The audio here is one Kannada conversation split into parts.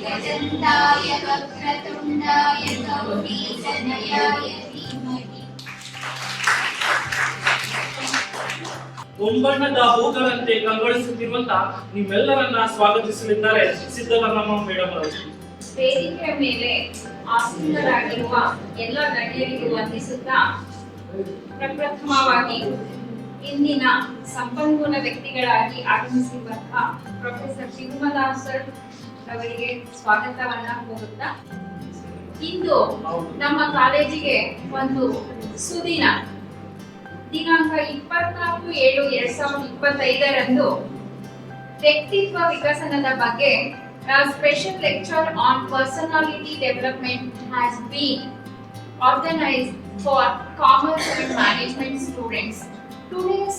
गजन्ताय वक्रतुण्डाय गौरीतनयाय धीमहि. ಮುಂಬಣ್ಣದ ಹೂಗಳಂತೆ ಕಂಗೊಳಿಸುತ್ತಿರುವಂತ ನಿಮ್ಮೆಲ್ಲರನ್ನ ಸ್ವಾಗತಿಸಲಿದ್ದಾರೆ ಸಿದ್ದವರ್ಣಮ್ಮ ಮೇಡಮ್ ಅವರು. ವೇದಿಕೆಯ ಮೇಲೆ ಆಸೀನರಾಗಿರುವ ಎಲ್ಲ ಗಣ್ಯರಿಗೆ ವಂದಿಸುತ್ತಾ, ಪ್ರಪ್ರಥಮವಾಗಿ ಇಂದಿನ ಸಂಪನ್ಮೂಲ ವ್ಯಕ್ತಿಗಳಾಗಿ ಆಗಮಿಸಿರುವಂತಹ ಪ್ರೊಫೆಸರ್ ತಿರುಮಲಾ ಸರ್ ಅವರಿಗೆ ಸ್ವಾಗತವನ್ನ ಕೋರುತ್ತಾ, ಇಂದು ನಮ್ಮ ಕಾಲೇಜಿಗೆ ಒಂದು ಸುದಿನ. ದಿನಾಂಕ 24/7/2025 ವ್ಯಕ್ತಿತ್ವ ವಿಕಸನದ ಬಗ್ಗೆ a special lecture on personality development has been organized for commerce and management students. Today's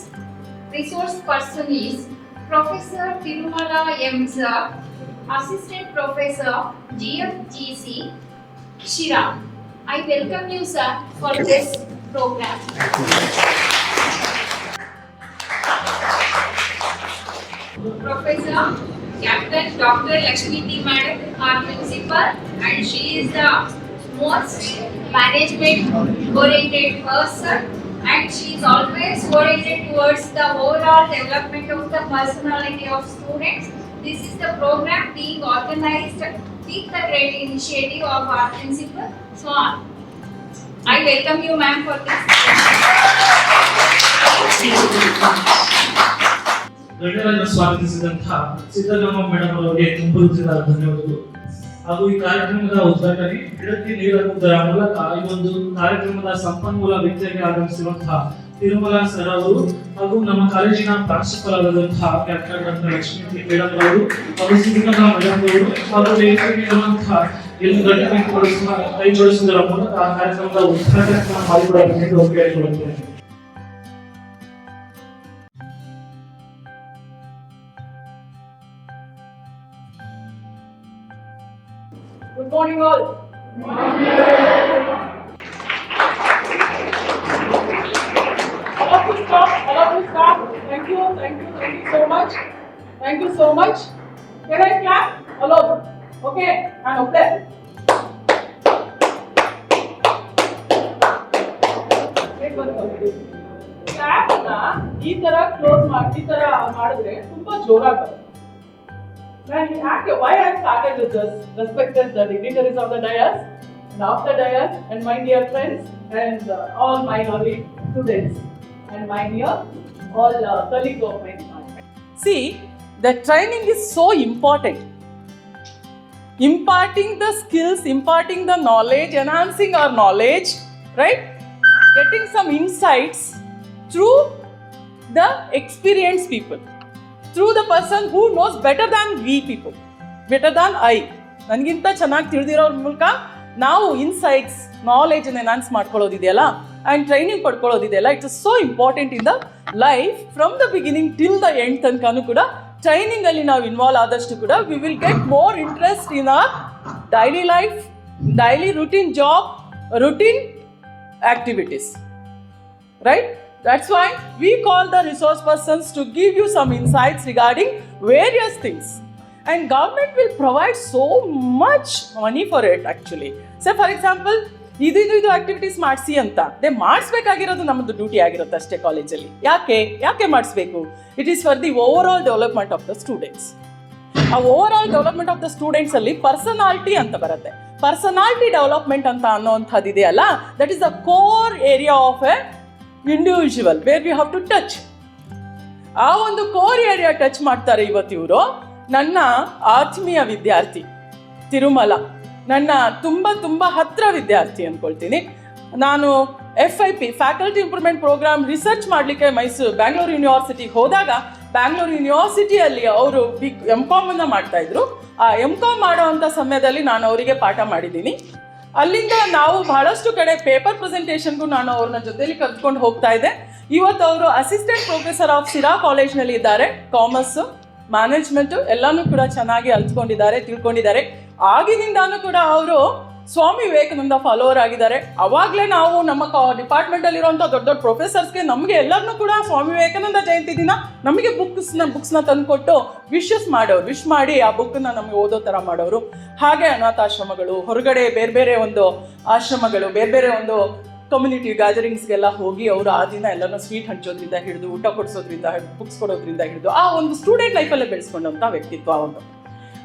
resource person is Professor Tirumala M. Sir, Assistant Professor GFGC, Shira. I welcome you, sir, for this program. Professor Captain Dr. Lakshmi T. Madam, our principal, and she is the most management-oriented person, and she is always oriented towards the overall development of the personality of students. This is the program being organized with the great initiative of our principal. So, I welcome you, ma'am, for this. ಗಣ್ಯರನ್ನು ಸ್ವಾಗತಿಸಿದಂತಹ ಸಿದ್ದರಾಮ ಮೇಡಮ್ ಅವರಿಗೆ ತುಂಬ ಧನ್ಯವಾದಗಳು. ಹಾಗೂ ಈ ಕಾರ್ಯಕ್ರಮದ ಉದ್ಘಾಟನೆ ಗಿಡಕ್ಕೆ ನೀಡುವುದರ ಮೂಲಕ ಈ ಒಂದು ಕಾರ್ಯಕ್ರಮದ ಸಂಪನ್ಮೂಲ ವ್ಯಕ್ತಿಯಾಗಿ ಆಗಮಿಸಿರುವಂತಹ ತಿರುಮಲ ಸರ್ ಅವರು ಹಾಗೂ ನಮ್ಮ ಕಾಲೇಜಿನ ಪ್ರಾಂಶುಪಾಲರಾದಂತಹ ಕ್ಯಾಪ್ಟನ್ ಡಾಕ್ಟರ್ ಲಕ್ಷ್ಮೀ ಮೇಡಮ್ ಅವರು ಹಾಗೂ ಸಿದ್ದರಾಮ ಮೇಡಮ್ ಅವರು ಹಾಗೂ ವೇದಿಕೆಯಲ್ಲಿರುವಂತಹ ಎಲ್ಲ ಗಣ್ಯರು ಸಹ ಕೈ ಜೋಡಿಸುವುದರ ಮೂಲಕ ಆ ಕಾರ್ಯಕ್ರಮದ ಉದ್ಘಾಟನೆ ಮಾಡಿಕೊಡಬೇಕೆಂದು ಕೇಳಿಕೊಳ್ಳುತ್ತೇನೆ. Good morning, all. All of you stop. Thank you so much. Thank you so much. Can I clap? Hello. Okay, and up there. Clap ಅನ್ನ ಈ ತರ ಕ್ಲೋಸ್ ಮಾಡಿ ಈ ತರ ಮಾಡಿದ್ರೆ ತುಂಬಾ ಜೋರಾಗಿ ಬರುತ್ತೆ. Why I started with this, respected the dignitaries of the dais, and of the dais, and my dear friends, and all my lovely students, and my dear all colleagues of mine. See, the training is so important. Imparting the skills, imparting the knowledge, enhancing our knowledge, right? Getting some insights through the experienced people. Through the person who knows better than we people, better than I. ನನಗಿಂತ ಚೆನ್ನಾಗಿ ತಿಳಿದಿರೋರ ಮೂಲಕ ನಾವು ಇನ್ಸೈಟ್ಸ್ ನಾಲೆಜ್ ಎನ್ಹಾನ್ಸ್ ಮಾಡ್ಕೊಳ್ಳೋದಿದೆಯಲ್ಲ ಆ್ಯಂಡ್ ಟ್ರೈನಿಂಗ್ ಪಡ್ಕೊಳ್ಳೋದಿದೆಯಲ್ಲ, it is so important in the life from the beginning till the end ತನಕನೂ ಕೂಡ ಟ್ರೈನಿಂಗಲ್ಲಿ ನಾವು ಇನ್ವಾಲ್ವ್ ಆದಷ್ಟು ಕೂಡ we will get more interest in our daily life, daily routine job, routine activities, right? That's why we call the resource persons to give you some insights regarding various things. And government will provide so much money for it actually. Say for example, ಇದು ಆಕ್ಟಿವಿಟೀಸ್ ಮಾಡಿಸಿ ಅಂತ ಮಾಡಿಸ್ಬೇಕಾಗಿರೋದು ನಮ್ಮದು ಡ್ಯೂಟಿ ಆಗಿರುತ್ತೆ ಅಷ್ಟೇ ಕಾಲೇಜಲ್ಲಿ. ಯಾಕೆ ಮಾಡಿಸ್ಬೇಕು? It is for the overall development of the students. ಆ overall development of the students ಅಲ್ಲಿ ಪರ್ಸನಾಲಿಟಿ ಅಂತ ಬರುತ್ತೆ. ಪರ್ಸನಾಲಿಟಿ ಡೆವಲಪ್ಮೆಂಟ್ ಅಂತ ಅನ್ನೋಂಥದ್ದು ಇದೆಯಲ್ಲ, that is the core area of a individual where we have to touch. ಆ ಒಂದು ಕೋರ್ ಏರಿಯಾ ಟಚ್ ಮಾಡ್ತಾರೆ ಇವತ್ತು ಇವರು. ನನ್ನ ಆತ್ಮೀಯ ವಿದ್ಯಾರ್ಥಿ ತಿರುಮಲ, ನನ್ನ ತುಂಬ ಹತ್ರ ವಿದ್ಯಾರ್ಥಿ ಅಂದ್ಕೊಳ್ತೀನಿ. ನಾನು FIP faculty improvement programme research ಮಾಡಲಿಕ್ಕೆ ಬ್ಯಾಂಗ್ಳೂರು ಯೂನಿವರ್ಸಿಟಿಗೆ ಹೋದಾಗ, ಬ್ಯಾಂಗ್ಳೂರು ಯೂನಿವರ್ಸಿಟಿಯಲ್ಲಿ ಅವರು MCOM ಮಾಡ್ತಾಯಿದ್ರು. ಆ MCOM ಮಾಡೋ ಅಂಥ ಸಮಯದಲ್ಲಿ ನಾನು ಅವರಿಗೆ ಪಾಠ ಮಾಡಿದ್ದೀನಿ. ಅಲ್ಲಿಂದ ನಾವು ಬಹಳಷ್ಟು ಕಡೆ ಪೇಪರ್ ಪ್ರೆಸೆಂಟೇಷನ್ಗೂ ನಾನು ಅವ್ರನ್ನ ಜೊತೆಲಿ ಕರ್ಕೊಂಡು ಹೋಗ್ತಾ ಇದ್ದೆ. ಇವತ್ತು ಅವರು ಅಸಿಸ್ಟೆಂಟ್ ಪ್ರೊಫೆಸರ್ ಆಫ್ ಸಿರಾ ಕಾಲೇಜ್ನಲ್ಲಿ ಇದ್ದಾರೆ. ಕಾಮರ್ಸು, ಮ್ಯಾನೇಜ್ಮೆಂಟು ಎಲ್ಲನೂ ಕೂಡ ಚೆನ್ನಾಗಿ ಅಲ್ತ್ಕೊಂಡಿದ್ದಾರೆ, ತಿಳ್ಕೊಂಡಿದ್ದಾರೆ. ಆಗಿನಿಂದಾನು ಕೂಡ ಅವರು ಸ್ವಾಮಿ ವಿವೇಕಾನಂದ ಫಾಲೋವರ್ ಆಗಿದ್ದಾರೆ. ಅವಾಗಲೇ ನಾವು ನಮ್ಮ ಡಿಪಾರ್ಟ್ಮೆಂಟಲ್ಲಿರುವಂಥ ದೊಡ್ಡ ದೊಡ್ಡ ಪ್ರೊಫೆಸರ್ಸ್ಗೆ ನಮಗೆ ಎಲ್ಲರನ್ನೂ ಕೂಡ ಸ್ವಾಮಿ ವಿವೇಕಾನಂದ ಜಯಂತಿ ದಿನ ನಮಗೆ ಬುಕ್ಸ್ನ ತಂದುಕೊಟ್ಟು ವಿಶ್ ಮಾಡಿ ಆ ಬುಕ್ಕನ್ನು ನಮಗೆ ಓದೋ ಥರ ಮಾಡೋರು. ಹಾಗೆ ಅನಾಥಾಶ್ರಮಗಳು, ಹೊರಗಡೆ ಬೇರೆ ಬೇರೆ ಒಂದು ಆಶ್ರಮಗಳು, ಬೇರೆ ಬೇರೆ ಒಂದು ಕಮ್ಯುನಿಟಿ ಗ್ಯಾದರಿಂಗ್ಸ್ಗೆಲ್ಲ ಹೋಗಿ ಅವರು ಆ ದಿನ ಎಲ್ಲನೂ ಸ್ವೀಟ್ ಹಂಚೋದ್ರಿಂದ ಹಿಡಿದು, ಊಟ ಕೊಡಿಸೋದ್ರಿಂದ, ಬುಕ್ಸ್ ಕೊಡೋದ್ರಿಂದ ಹಿಡಿದು ಆ ಒಂದು ಸ್ಟೂಡೆಂಟ್ ಲೈಫಲ್ಲೇ ಬೆಳೆಸ್ಕೊಂಡಂಥ ವ್ಯಕ್ತಿತ್ವ ಒಂದು.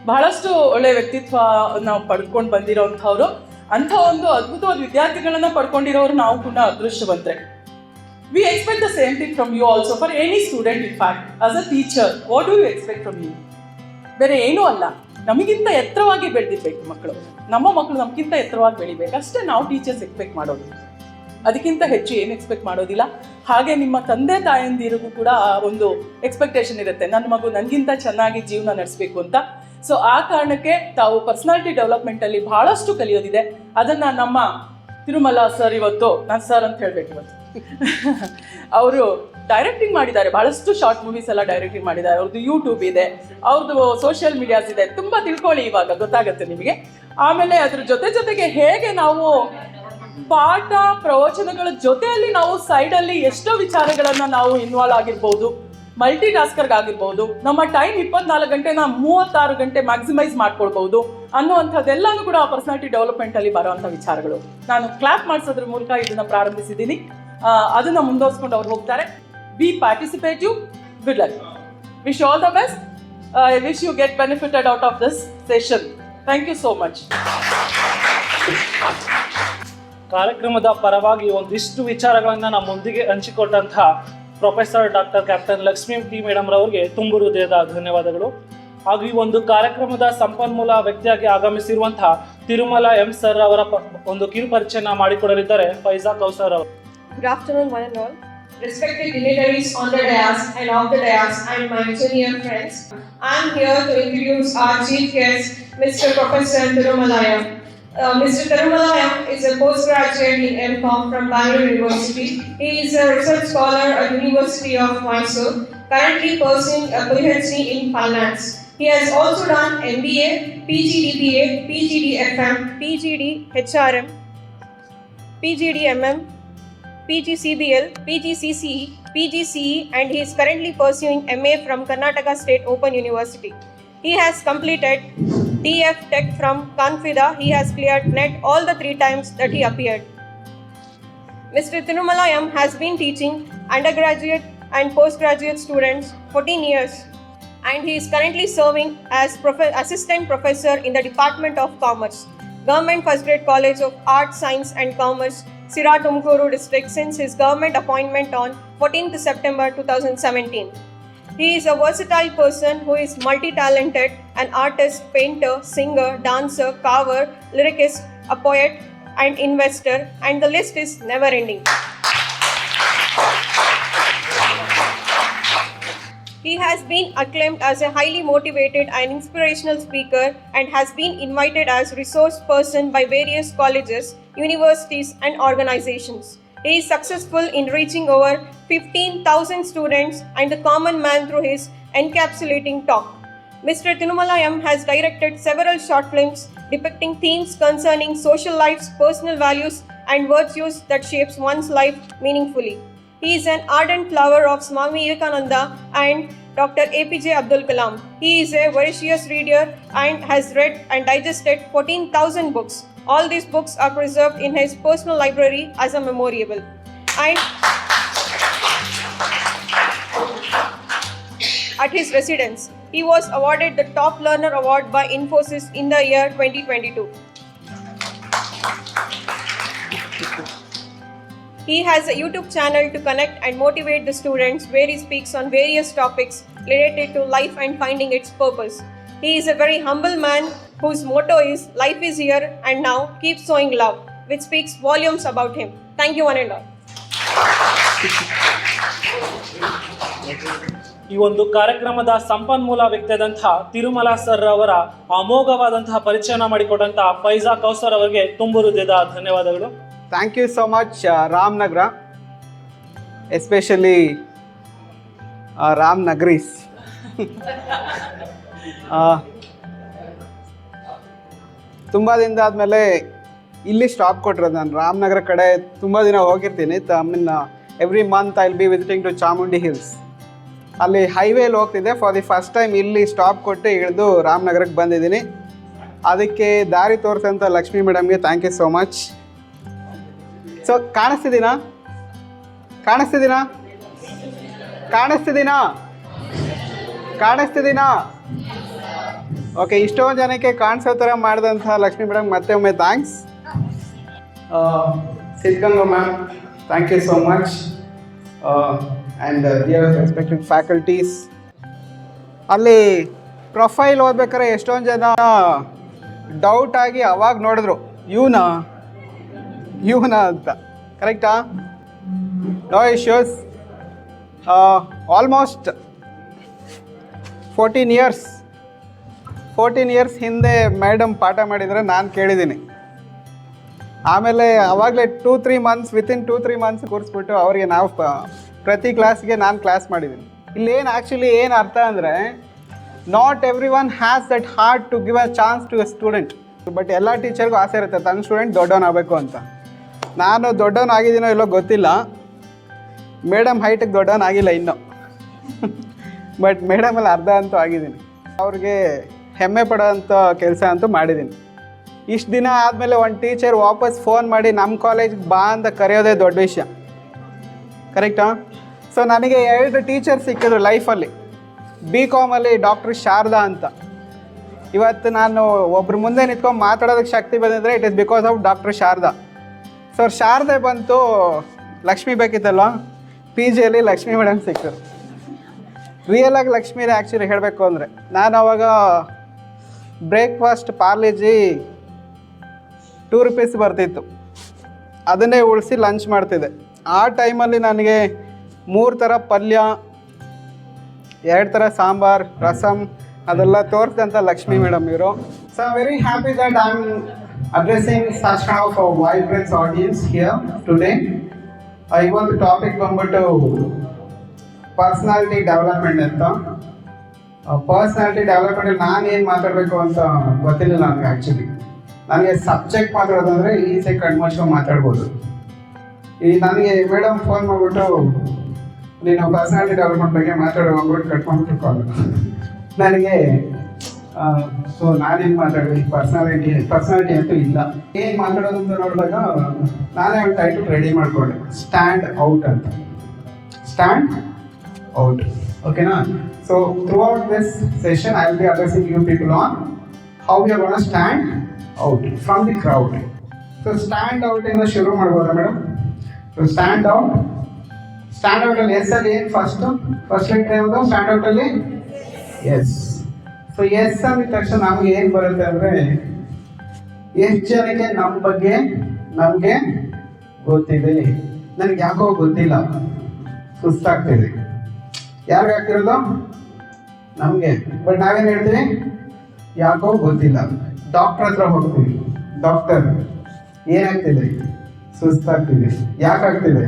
ಬಹಳಷ್ಟು ಒಳ್ಳೆಯ ವ್ಯಕ್ತಿತ್ವ ನಾವು ಪಡ್ಕೊಂಡು ಬಂದಿರೋಂಥವ್ರು. ಅಂಥ ಒಂದು ಅದ್ಭುತವಾದ ವಿದ್ಯಾರ್ಥಿಗಳನ್ನ ಪಡ್ಕೊಂಡಿರೋರು ನಾವು ಕೂಡ ಅದೃಷ್ಟವಂತರೆ. We expect the same thing from you also, for any student. In fact as a teacher, what do you expect from you? ಬೇರೆ ಏನೂ ಅಲ್ಲ, ನಮಗಿಂತ ಎತ್ತರವಾಗಿ ಬೆಳೆದಿರ್ಬೇಕು ಮಕ್ಕಳು. ನಮ್ಮ ಮಕ್ಕಳು ನಮಗಿಂತ ಎತ್ತರವಾಗಿ ಬೆಳಿಬೇಕು ಅಷ್ಟೇ ನಾವು ಟೀಚರ್ಸ್ ಎಕ್ಸ್ಪೆಕ್ಟ್ ಮಾಡೋದು. ಅದಕ್ಕಿಂತ ಹೆಚ್ಚು ಏನು ಎಕ್ಸ್ಪೆಕ್ಟ್ ಮಾಡೋದಿಲ್ಲ. ಹಾಗೆ ನಿಮ್ಮ ತಂದೆ ತಾಯಂದಿರಿಗೂ ಕೂಡ ಒಂದು ಎಕ್ಸ್ಪೆಕ್ಟೇಷನ್ ಇರುತ್ತೆ, ನನ್ನ ಮಗು ನನಗಿಂತ ಚೆನ್ನಾಗಿ ಜೀವನ ನಡೆಸಬೇಕು ಅಂತ. ಸೊ ಆ ಕಾರಣಕ್ಕೆ ತಾವು ಪರ್ಸನಾಲಿಟಿ ಡೆವಲಪ್ಮೆಂಟಲ್ಲಿ ಬಹಳಷ್ಟು ಕಲಿಯೋದಿದೆ. ಅದನ್ನು ನಮ್ಮ ತಿರುಮಲ ಸರ್, ಇವತ್ತು ನಾನು ಸರ್ ಅಂತ ಹೇಳಬೇಕು, ಇವತ್ತು ಅವರು ಡೈರೆಕ್ಟಿಂಗ್ ಮಾಡಿದ್ದಾರೆ, ಬಹಳಷ್ಟು ಶಾರ್ಟ್ ಮೂವೀಸ್ ಎಲ್ಲ ಡೈರೆಕ್ಟಿಂಗ್ ಮಾಡಿದ್ದಾರೆ. ಅವ್ರದ್ದು ಯೂಟ್ಯೂಬ್ ಇದೆ, ಅವ್ರದ್ದು ಸೋಷಿಯಲ್ ಮೀಡಿಯಾಸ್ ಇದೆ, ತುಂಬ ತಿಳ್ಕೊಳ್ಳಿ, ಇವಾಗ ಗೊತ್ತಾಗುತ್ತೆ ನಿಮಗೆ. ಆಮೇಲೆ ಅದ್ರ ಜೊತೆಗೆ ಹೇಗೆ ನಾವು ಪಾಠ ಪ್ರವಚನಗಳ ಜೊತೆಯಲ್ಲಿ ನಾವು ಸೈಡಲ್ಲಿ ಎಷ್ಟೋ ವಿಚಾರಗಳನ್ನು ನಾವು ಇನ್ವಾಲ್ವ್ ಆಗಿರ್ಬೋದು, ಮಲ್ಟಿ ಟಾಸ್ಕರ್ಗಾಗಿರ್ಬೋದು, ನಮ್ಮ ಟೈಮ್ 24 ಗಂಟೆನ 36 ಗಂಟೆ ಮ್ಯಾಕ್ಸಿಮೈಸ್ ಮಾಡ್ಕೊಳ್ಬೋದು ಅನ್ನುವಂಥದ್ದೆಲ್ಲನೂ ಕೂಡ ಪರ್ಸನಾಲಿಟಿ ಡೆವಲಪ್ಮೆಂಟಲ್ಲಿ ಬರೋವಂಥ ವಿಚಾರಗಳು. ನಾನು ಕ್ಲಾಪ್ ಮಾಡಿಸೋದ್ರ ಮೂಲಕ ಇದನ್ನು ಪ್ರಾರಂಭಿಸಿದ್ದೀನಿ. ಅದನ್ನು ಮುಂದುವರಿಸ್ಕೊಂಡು ಅವ್ರು ಹೋಗ್ತಾರೆ. Be participative. Good luck. Wish all the best. I wish you get benefited out of this session. Thank you so much. ಕಾರ್ಯಕ್ರಮದ ಪರವಾಗಿ ಒಂದಿಷ್ಟು ವಿಚಾರಗಳನ್ನು ನಮ್ಮೊಂದಿಗೆ ಹಂಚಿಕೊಟ್ಟಂತಹ professor doctor captain Lakshmi T madam ರವರಿಗೆ ತುಂಬು ಹೃದಯದ ಧನ್ಯವಾದಗಳು. ಹಾಗೂ ಈ ಒಂದು ಕಾರ್ಯಕ್ರಮದ ಸಂಪನ್ಮೂಲ ವ್ಯಕ್ತಿಯಾಗಿ ಆಗಮಿಸಿರುವಂತಹ ತಿರುಮಲ ಎಂ ಸರ್ ಅವರ ಒಂದು ಕಿರು ಪರಿಚಯನ ಮಾಡಿಕೊಡಲಿದ್ದಾರೆ ಫೈಜಾ ಕೌಸರ್ ಅವರು. Good afternoon, one and all. Respected dignitaries on the dais and off the dais and my junior friends, I am here to introduce our chief guest, Mr. Professor Thirumalayam. Mr. Thirumalayam is a postgraduate in M.Com from Bangalore University. He is a research scholar at University of Mysore, currently pursuing a PhD in finance. He has also done MBA, PGDBA, PGDFM, PGD-HRM, PGDMM, PGCBL, PGCCE, PGCE, and he is currently pursuing MA from Karnataka State Open University. He has completed DF Tech from Kanfida. He has cleared NET all the 3 times that he appeared. Mr. Thirumalayam has been teaching undergraduate and postgraduate students 14 years, and he is currently serving as assistant professor in the Department of Commerce, Government First Grade College of Arts, Science and Commerce, Sira Tumkuru district, since his government appointment on 14th September 2017. He is a versatile person who is multi-talented, an artist, painter, singer, dancer, carver, lyricist, a poet and investor, and the list is never ending. He has been acclaimed as a highly motivated and inspirational speaker and has been invited as resource person by various colleges, universities and organizations. He is successful in reaching over 15,000 students and the common man through his encapsulating talk. Mr. Thirumalayam has directed several short films depicting themes concerning social lives, personal values and virtues that shapes one's life meaningfully. He is an ardent lover of Swami Vivekananda and Dr. APJ Abdul Kalam. He is a voracious reader and has read and digested 14,000 books. All these books are preserved in his personal library as a memorable. And at his residence, he was awarded the Top Learner Award by Infosys in the year 2022. He has a YouTube channel to connect and motivate the students where he speaks on various topics related to life and finding its purpose. He is a very humble man whose motto is "Life is here and now, keep sowing love," which speaks volumes about him. Thank you one and all. ಈ ಒಂದು ಕಾರ್ಯಕ್ರಮದ ಸಂಪನ್ಮೂಲ ವ್ಯಕ್ತಿಯಾದಂತಹ ತಿರುಮಲ ಸರ್ ಅವರ ಅಮೋಘವಾದಂತಹ ಪರಿಚಯನ ಮಾಡಿಕೊಟ್ಟಂತಹ ಫೈಜಾ ಕೌಸರ್ ಅವರಿಗೆ ತುಂಬು ಹೃದಯದ ಧನ್ಯವಾದಗಳು. Thank you so much, Ramnagra, especially Ramnagris. ತುಂಬ ದಿನದ ಆದಮೇಲೆ ಇಲ್ಲಿ ಸ್ಟಾಪ್ ಕೊಟ್ಟಿರೋದು. ನಾನು ರಾಮನಗರ ಕಡೆ ತುಂಬ ದಿನ ಹೋಗಿರ್ತೀನಿ. Every month I will be visiting to Chamundi hills. ಅಲ್ಲಿ ಹೈವೇಲಿ ಹೋಗ್ತಿದ್ದೆ. ಫಾರ್ ದಿ ಫಸ್ಟ್ ಟೈಮ್ ಇಲ್ಲಿ ಸ್ಟಾಪ್ ಕೊಟ್ಟು ಇಳಿದು ರಾಮನಗರಕ್ಕೆ ಬಂದಿದ್ದೀನಿ. ಅದಕ್ಕೆ ದಾರಿ ತೋರಿಸಂತ ಲಕ್ಷ್ಮೀ ಮೇಡಮ್ಗೆ thank you so much. So ಕಾಣಿಸ್ತಿದ್ದೀನಾ? ಓಕೆ, ಇಷ್ಟೊಂದು ಜನಕ್ಕೆ ಕಾಣಿಸೋ ಥರ ಮಾಡಿದಂಥ ಲಕ್ಷ್ಮೀ ಮೇಡಮ್ ಮತ್ತೆ ಒಮ್ಮೆ thanks. Siddaganga ma'am, thank you so much. And dear respected faculties. ಅಲ್ಲಿ ಪ್ರೊಫೈಲ್ ಓದ್ಬೇಕಾದ್ರೆ ಎಷ್ಟೊಂದು ಜನ ಡೌಟ್ ಆಗಿ ಅವಾಗ ನೋಡಿದ್ರು ಇವನ ಅಂತ. ಕರೆಕ್ಟಾ? No issues. ಆಲ್ಮೋಸ್ಟ್ 14 ಇಯರ್ಸ್ ಹಿಂದೆ ಮೇಡಮ್ ಪಾಠ ಮಾಡಿದರೆ ನಾನು ಕೇಳಿದ್ದೀನಿ. ಆಮೇಲೆ ಆವಾಗಲೇ 2-3 ಮಂತ್ಸ್ ವಿತಿನ್ 2-3 ಮಂತ್ಸ್ ಕೂರಿಸ್ಬಿಟ್ಟು ಅವರಿಗೆ ನಾವು ಪ್ರತಿ ಕ್ಲಾಸ್ಗೆ ನಾನು ಕ್ಲಾಸ್ ಮಾಡಿದ್ದೀನಿ. ಇಲ್ಲೇನು ಆ್ಯಕ್ಚುಲಿ ಏನು ಅರ್ಥ ಅಂದರೆ, not every one has that heart to give a chance to a student. But ಎಲ್ಲ ಟೀಚರ್ಗೂ ಆಸೆ ಇರುತ್ತೆ ತನ್ನ ಸ್ಟೂಡೆಂಟ್ ದೊಡ್ಡವನಾಗಬೇಕು ಅಂತ. ನಾನು ದೊಡ್ಡವನಾಗಿದ್ದೀನೋ ಇಲ್ಲೋ ಗೊತ್ತಿಲ್ಲ, ಮೇಡಮ್ ಹೈಟಿಗೆ ದೊಡ್ಡವನಾಗಿಲ್ಲ ಇನ್ನೂ. ಬಟ್ ಮೇಡಮಲ್ಲಿ ಅರ್ಧ ಅಂತೂ ಆಗಿದ್ದೀನಿ. ಅವ್ರಿಗೆ ಹೆಮ್ಮೆ ಪಡೋಂಥ ಕೆಲಸ ಅಂತೂ ಮಾಡಿದ್ದೀನಿ. ಇಷ್ಟು ದಿನ ಆದಮೇಲೆ ಒಂದು ಟೀಚರ್ ವಾಪಸ್ ಫೋನ್ ಮಾಡಿ ನಮ್ಮ ಕಾಲೇಜ್ಗೆ ಬಾ ಅಂತ ಕರೆಯೋದೇ ದೊಡ್ಡ ವಿಷಯ. ಕರೆಕ್ಟಾ? ಸೊ ನನಗೆ 2 ಟೀಚರ್ ಸಿಕ್ಕಿದ್ರು ಲೈಫಲ್ಲಿ. BCom ಡಾಕ್ಟರ್ ಶಾರದಾ ಅಂತ. ಇವತ್ತು ನಾನು ಒಬ್ರ ಮುಂದೆ ನಿಂತ್ಕೊಂಡು ಮಾತಾಡೋದಕ್ಕೆ ಶಕ್ತಿ ಬಂದಿದ್ರೆ it is because of doctor Sharada. So ಶಾರದೆ ಬಂತು, ಲಕ್ಷ್ಮಿ ಬೇಕಿತ್ತಲ್ವ, PGಯಲ್ಲಿ ಲಕ್ಷ್ಮಿ ಮೇಡಮ್ ಸಿಕ್ಕರು. ರಿಯಲಾಗಿ ಲಕ್ಷ್ಮೀನೇ ಆ್ಯಕ್ಚುಲಿ ಹೇಳಬೇಕು ಅಂದರೆ. ನಾನು ಅವಾಗ ಬ್ರೇಕ್ಫಾಸ್ಟ್ ಪಾರ್ಲೇಜಿ 2 ರೂಪೀಸ್ ಬರ್ತಿತ್ತು, ಅದನ್ನೇ ಉಳಿಸಿ ಲಂಚ್ ಮಾಡ್ತಿದ್ದೆ. ಆ ಟೈಮಲ್ಲಿ ನನಗೆ 3 ಥರ ಪಲ್ಯ, 2 ಥರ ಸಾಂಬಾರ್, ರಸಮ್ ಅದೆಲ್ಲ ತೋರಿಸಿದಂಥ ಲಕ್ಷ್ಮೀ ಮೇಡಮ್ ಇವರು. So I am very happy that I am addressing such kind of a vibrant audience here today. ಇವತ್ತು ಟಾಪಿಕ್ ಬಂದ್ಬಿಟ್ಟು ಪರ್ಸ್ನಾಲಿಟಿ ಡೆವಲಪ್ಮೆಂಟ್ ಅಂತ. ಪರ್ಸ್ನಾಲಿಟಿ ಡೆವಲಪ್ಮೆಂಟಲ್ಲಿ ನಾನು ಏನು ಮಾತಾಡಬೇಕು ಅಂತ ಗೊತ್ತಿಲ್ಲ ನನಗೆ. ಆ್ಯಕ್ಚುಲಿ ನನಗೆ ಸಬ್ಜೆಕ್ಟ್ ಮಾತಾಡೋದಂದರೆ ಈಸಿಯಾಗಿ ಕಣ್ಮುಚ್ಕೊಂಡು ಮಾತಾಡ್ಬೋದು. ನನಗೆ ಮೇಡಮ್ ಫೋನ್ ಮಾಡಿಬಿಟ್ಟು ನೀನು ಪರ್ಸ್ನಾಲಿಟಿ ಡೆವಲಪ್ಮೆಂಟ್ ಬಗ್ಗೆ ಮಾತಾಡೋ ಹೋಗ್ಬಿಟ್ಟು ಕಟ್ಕೊಂಡ್ಬಿಟ್ಟು ಕಾಲ್ ನನಗೆ. ಸೊ ನಾನೇನು ಮಾತಾಡೋದು, ಪರ್ಸ್ನಾಲಿಟಿ ಅಂತೂ ಇಲ್ಲ. ಏನು ಮಾತಾಡೋದು ಅಂತ ನೋಡಿದಾಗ ನಾನೇ ಒಂದು ಟೈಟಲ್ ರೆಡಿ ಮಾಡಿಕೊಂಡೆ, ಸ್ಟ್ಯಾಂಡ್ ಔಟ್ ಅಂತ. ಸ್ಟ್ಯಾಂಡ್ ಔಟ್, ಓಕೆನಾ? So throughout this session I will be addressing you people on how we are gonna stand out from the crowd. So stand ಔಟಿಂದ ಶುರು ಮಾಡ್ಬೋದಾ ಮೇಡಮ್? ಸೊ ಸ್ಟ್ಯಾಂಡ್ ಔಟಲ್ಲಿ ಎಸ್ ಅಲ್ಲಿ ಏನು ಫಸ್ಟ್ ಲೆಟರ್ ಯಾವುದು ಸ್ಟ್ಯಾಂಡ್ ಔಟಲ್ಲಿ? ಎಸ್. ಸೊ ಎಸ್ ಅಂದ ತಕ್ಷಣ ನಮ್ಗೆ ಏನು ಬರುತ್ತೆ ಅಂದರೆ, ಎಷ್ಟು ಜನಕ್ಕೆ ನಮ್ಮ ಬಗ್ಗೆ ನಮಗೆ ಗೊತ್ತಿದೆ, ನನಗೆ ಯಾಕೋ ಗೊತ್ತಿಲ್ಲ, ಸುಸ್ತಾಗ್ತಿದೆ. ಯಾರಿಗಾಗ್ತಿರೋದು? ನಮಗೆ. ಬಟ್ ನಾವೇನು ಹೇಳ್ತೀವಿ? ಯಾಕೋ ಗೊತ್ತಿಲ್ಲ. ಡಾಕ್ಟರ್ ಹತ್ರ ಹೋಗ್ತೀವಿ, ಡಾಕ್ಟರ್ ಏನಾಗ್ತಿದೆ? ಸುಸ್ತಾಗ್ತಿದೆ. ಯಾಕಾಗ್ತಿದೆ?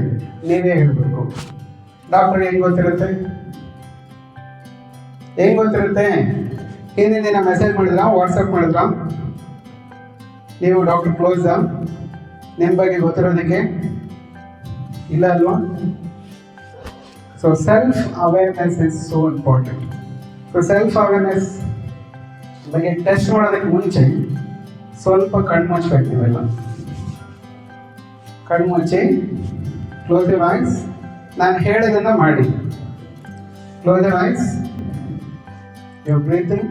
ನೀವೇ ಹೇಳಬೇಕು. ಡಾಕ್ಟರ್ ಹೆಂಗೆ ಗೊತ್ತಿರುತ್ತೆ? ಹಿಂದಿನ ದಿನ ಮೆಸೇಜ್ ಮಾಡಿದ್ರಾ, ವಾಟ್ಸಪ್ ಮಾಡಿದ್ರಾ? ನೀವು ಡಾಕ್ಟರ್ ಕ್ಲೋಸಾ ನಿಮ್ಮ ಬಗ್ಗೆ ಗೊತ್ತಿರೋದಕ್ಕೆ? ಇಲ್ಲ ಅಲ್ವಾ? So self awareness is so important. So self awareness ಬಗ್ಗೆ ಟೆಸ್ಟ್ ಮಾಡೋದಕ್ಕೆ ಮುಂಚೆ ಸ್ವಲ್ಪ ಕಣ್ಮುಚ್ಚಬೇಕು. ನೀವೆಲ್ಲ ಕಣ್ಮುಚ್ಚಿ, ಕ್ಲೋಸ್ ಯುವರ್ ಐಸ್. ನಾನು ಹೇಳೋದನ್ನು ಮಾಡಿ. Close your eyes. You're breathing.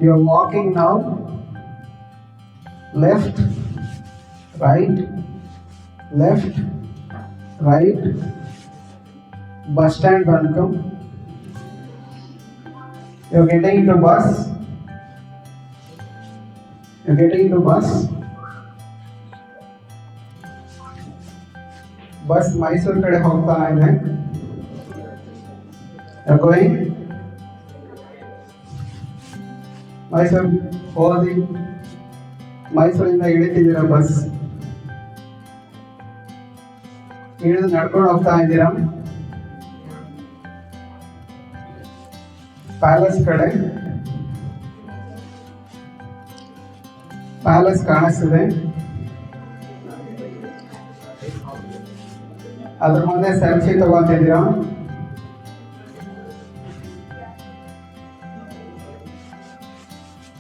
You're walking now. Left, right. Bus stand bantu. You're getting into bus. Bus Mysuru ಕಡೆ ಹೋಗ್ತಾ ಇದೆ. ಗೋಯಿಂಗ್ ಮೈಸೂರು ಹೋದಿ, ಮೈಸೂರಿಂದ ಇಳಿತಿದ್ದೀರಾ, ಬಸ್ ಇಳಿದು ನಡ್ಕೊಂಡು ಹೋಗ್ತಾ ಇದ್ದೀರಾ. ಪ್ಯಾಲೇಸ್ ಕಡೆ ಪ್ಯಾಲೇಸ್ ಕಾಣಿಸ್ತಿದೆ. ಅದ್ರ ಮುಂದೆ ಸೆಲ್ಫಿ ತಗೊಂತಿದ್ದೀರಾ?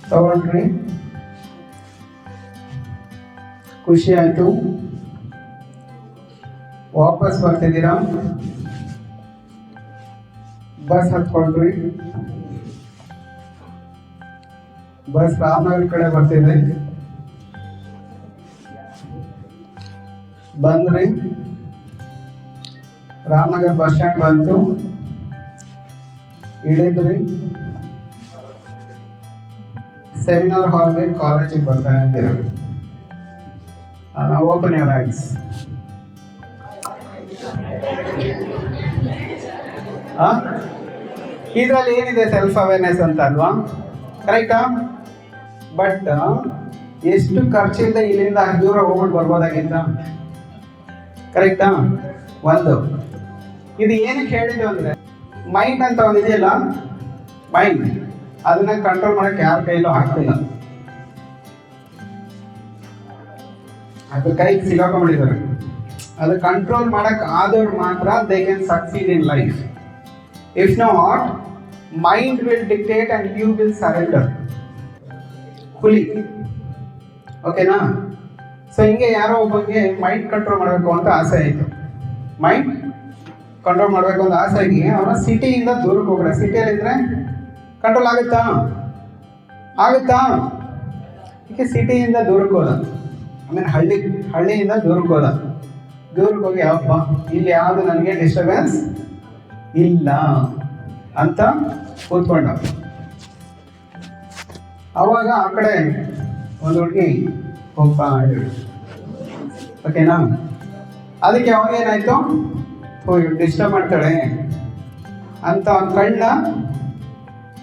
ತಗೊಂಡ್ರಿ, ಖುಷಿ ಆಯ್ತು. ವಾಪಸ್ ಬರ್ತಿದ್ದೀರಾ? ಬಸ್ ಹತ್ಕೊಂಡ್ರಿ, ಬಸ್ ರಾಮನಗರ ಕಡೆ ಬರ್ತಿದೆ, ಬಂದ್ರಿ, ರಾಮನಗರ ಬಸ್ ಸ್ಟ್ಯಾಂಡ್ ಬಂತು, ಇಳಿದ್ರಿ, ಸೆಮಿನಾರ್ ಹಾಲ್ಗೆ ಕಾಲೇಜಿಗೆ ಬರ್ತಾ ಇದ್ದೀರ. Open your eyes. ಇದರಲ್ಲಿ ಏನಿದೆ ಸೆಲ್ಫ್ ಅವೇರ್ನೆಸ್ ಅಂತ ಅಲ್ವಾ? ಕರೆಕ್ಟಾ? ಬಟ್ ಎಷ್ಟು ಖರ್ಚಿಂದ ಇಲ್ಲಿಂದ ದೂರ ಹೋಗ್ಬಿಟ್ಟು ಬರ್ಬೋದಾಗಿತ್ತ? ಕರೆಕ್ಟಾ? ಒಂದು ಇದು ಏನಕ್ಕೆ ಹೇಳಿದ್ದು ಅಂದ್ರೆ, ಮೈಂಡ್ ಅಂತ ಒಂದಿದೆಯಲ್ಲ, ಮೈಂಡ್ ಅದನ್ನ ಕಂಟ್ರೋಲ್ ಮಾಡಕ್ಕೆ ಯಾರ ಕೈಲೂ ಆಗ್ತಿಲ್ಲ. ಅದು ಕೈಗೆ ಸಿಗಾಕೊಂಡಿದ್ದಾರೆ. ಅದು ಕಂಟ್ರೋಲ್ ಮಾಡಕ್ ಆದವ್ರು ಮಾತ್ರ they can succeed in life. If not, mind will dictate and you will surrender fully. ಓಕೆನಾ? ಸೊ ಹಿಂಗೆ ಯಾರೋ ಒಬ್ಬನಿಗೆ ಮೈಂಡ್ ಕಂಟ್ರೋಲ್ ಮಾಡಬೇಕು ಅಂತ ಆಸೆ ಆಯಿತು. ಮೈಂಡ್ ಕಂಟ್ರೋಲ್ ಮಾಡಬೇಕು ಅಂತ ಆಸೆ ಆಗಿ ಅವನ ಸಿಟಿಯಿಂದ ದೂರಕ್ಕೆ ಹೋಗ್ರೆ. ಸಿಟಿಯಲ್ಲಿದ್ದರೆ ಕಂಟ್ರೋಲ್ ಆಗುತ್ತಾ? ಈಗ ಸಿಟಿಯಿಂದ ದೂರಕ್ಕೆ ಹೋದ, ಆಮೇಲೆ ಹಳ್ಳಿಯಿಂದ ದೂರಕ್ಕೆ ಹೋದ. ದೂರಕ್ಕೆ ಹೋಗಿ ಹಬ್ಬ ಇಲ್ಲಿ ಯಾವುದು ನನಗೆ ಡಿಸ್ಟರ್ಬೆನ್ಸ್ ಇಲ್ಲ ಅಂತ ಕೂತ್ಕೊಂಡ. ಅವಾಗ ಆ ಕಡೆ ಒಂದು ಹುಡುಗಿ ಹೋಗ್ತಾ ಇದ್ರು. ಓಕೆನಾ? ಅದಕ್ಕೆ ಅವಾಗ ಏನಾಯ್ತು, ಡಿಸ್ಟರ್ಬ್ ಮಾಡ್ತಾಳೆ ಅಂತ ಅವ್ನ ಕಣ್ಣ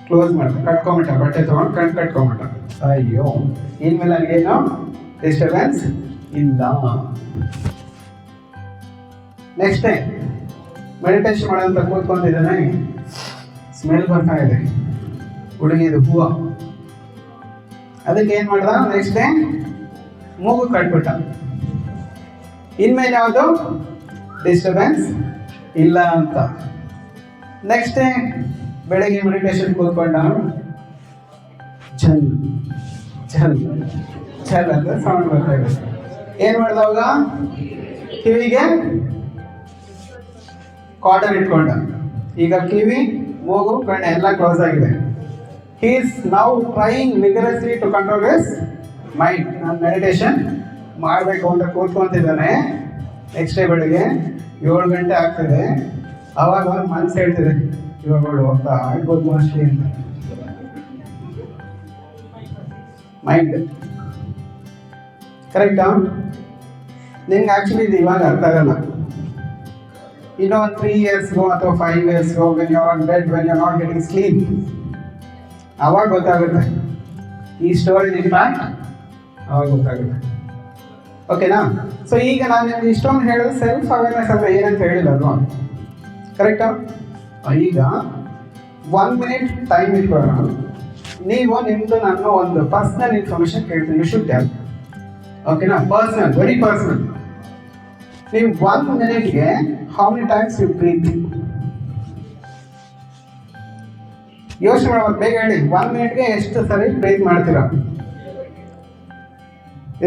ಕ್ಲೋಸ್ ಮಾಡ್ತಾರೆ, ಕಟ್ಕೊಂಬಿಟ್ಟ, ಬಟ್ಟೆ ತೊಗೊಂಡು ಕಣ್ಣು ಕಟ್ಕೊಂಬಿಟ್ಟ. ಅಯ್ಯೋ, ಇನ್ಮೇಲೆ ನನಗೇನು ಡಿಸ್ಟರ್ಬೆನ್ಸ್ ಇಲ್ಲ. ನೆಕ್ಸ್ಟ್ ಡೇ ಮೆಡಿಟೇಷನ್ ಮಾಡೋಂತ ಕೂತ್ಕೊಂಡಿದ್ದಾನೆ, ಸ್ಮೆಲ್ ಬರ್ತಾ ಇದೆ ಹುಡುಗಿದು ಹೂವು. ಅದಕ್ಕೆ ಏನು ಮಾಡ್ದ, ನೆಕ್ಸ್ಟ್ ಡೇ ಮೂಗು ಕಟ್ಬಿಟ್ಟ. ಇನ್ಮೇಲೆ ಯಾವುದು ಡಿಸ್ಟರ್ಬೆನ್ಸ್ ಇಲ್ಲ ಅಂತ. ನೆಕ್ಸ್ಟ್ ಡೇ ಬೆಳಗ್ಗೆ ಮೆಡಿಟೇಷನ್ ಕೂತ್ಕೊಂಡ, ಝಲ್ ಝಲ್ ಝಲ್ ಅಂತ ಸೌಂಡ್ ಬರ್ತಾ ಇದೆ. ಏನು ಮಾಡ್ದವಾಗ, ಕಿವಿಗೆ ಕಾಟನ್ ಇಟ್ಕೊಂಡ. ಈಗ ಕಿವಿ, ಮೂಗು, ಕಣ್ಣು ಎಲ್ಲ ಕ್ಲೋಸ್ ಆಗಿದೆ. He is now trying vigorously to control his mind. ನಾನು ಮೆಡಿಟೇಷನ್ ಮಾಡಬೇಕು ಅಂತ ಕೂತ್ಕೊಂತಿದ್ದಾನೆ. ನೆಕ್ಸ್ಟ್ ಡೇ ಬೆಳಿಗ್ಗೆ 7 ಗಂಟೆ ಆಗ್ತದೆ. ಅವಾಗ ಅವ್ರ ಮನಸ್ಸು ಹೇಳ್ತಿದೆ, ಇವಾಗ ಹೋಗ್ತಾ ಆಗ್ಬೋದು ಮೋಸ್ಟ್ಲಿ ಅಂತ. ಮೈಂಡ್ ಕರೆಕ್ಟಾ? ನಿಮ್ಗೆ ಆ್ಯಕ್ಚುಲಿ ಇದು ಇವಾಗ ಅರ್ಥ ಆಗಲ್ಲ. ಇನ್ನೂ ಒಂದು 3 yearsಗೋ ಅಥವಾ 5 yearsಗೋ, when you are on bed, when you are not getting sleep, ಅವಾಗ ಗೊತ್ತಾಗುತ್ತೆ ಈ ಸ್ಟೋರಿ ಇಂಪ್ಯಾಕ್ಟ್, ಅವಾಗ ಗೊತ್ತಾಗುತ್ತೆ. ಓಕೆನಾ? ಸೊ ಈಗ ನಾನು ನಿಮ್ಗೆ ಇಷ್ಟೊಂದು ಹೇಳಿದ್ರೆ ಸೆಲ್ಫ್ ಅವೇರ್ನೆಸ್ ಅಂದರೆ ಏನಂತ ಹೇಳಿಲ್ಲಲ್ವಾ? ಕರೆಕ್ಟಾ? ಈಗ 1 minute ಟೈಮ್ ಇಟ್ಕೊಳ್ಳೋಣ. ನೀವು ನಿಮ್ಮದು ನನ್ನ ಒಂದು ಪರ್ಸ್ನಲ್ ಇನ್ಫಾರ್ಮೇಷನ್ ಕೇಳ್ತೀನಿ, ಯು ಶುಡ್ ಟೆಲ್. ಓಕೆನಾ? Personal, very personal. ನೀವು 1 minute how many times you breathe? ಯೋಚನೆ ಮಾಡೋದು, ಬೇಗ ಹೇಳಿ. 1 minute ಎಷ್ಟು ಸರಿ ಬ್ರೀತ್ ಮಾಡ್ತೀರಾ?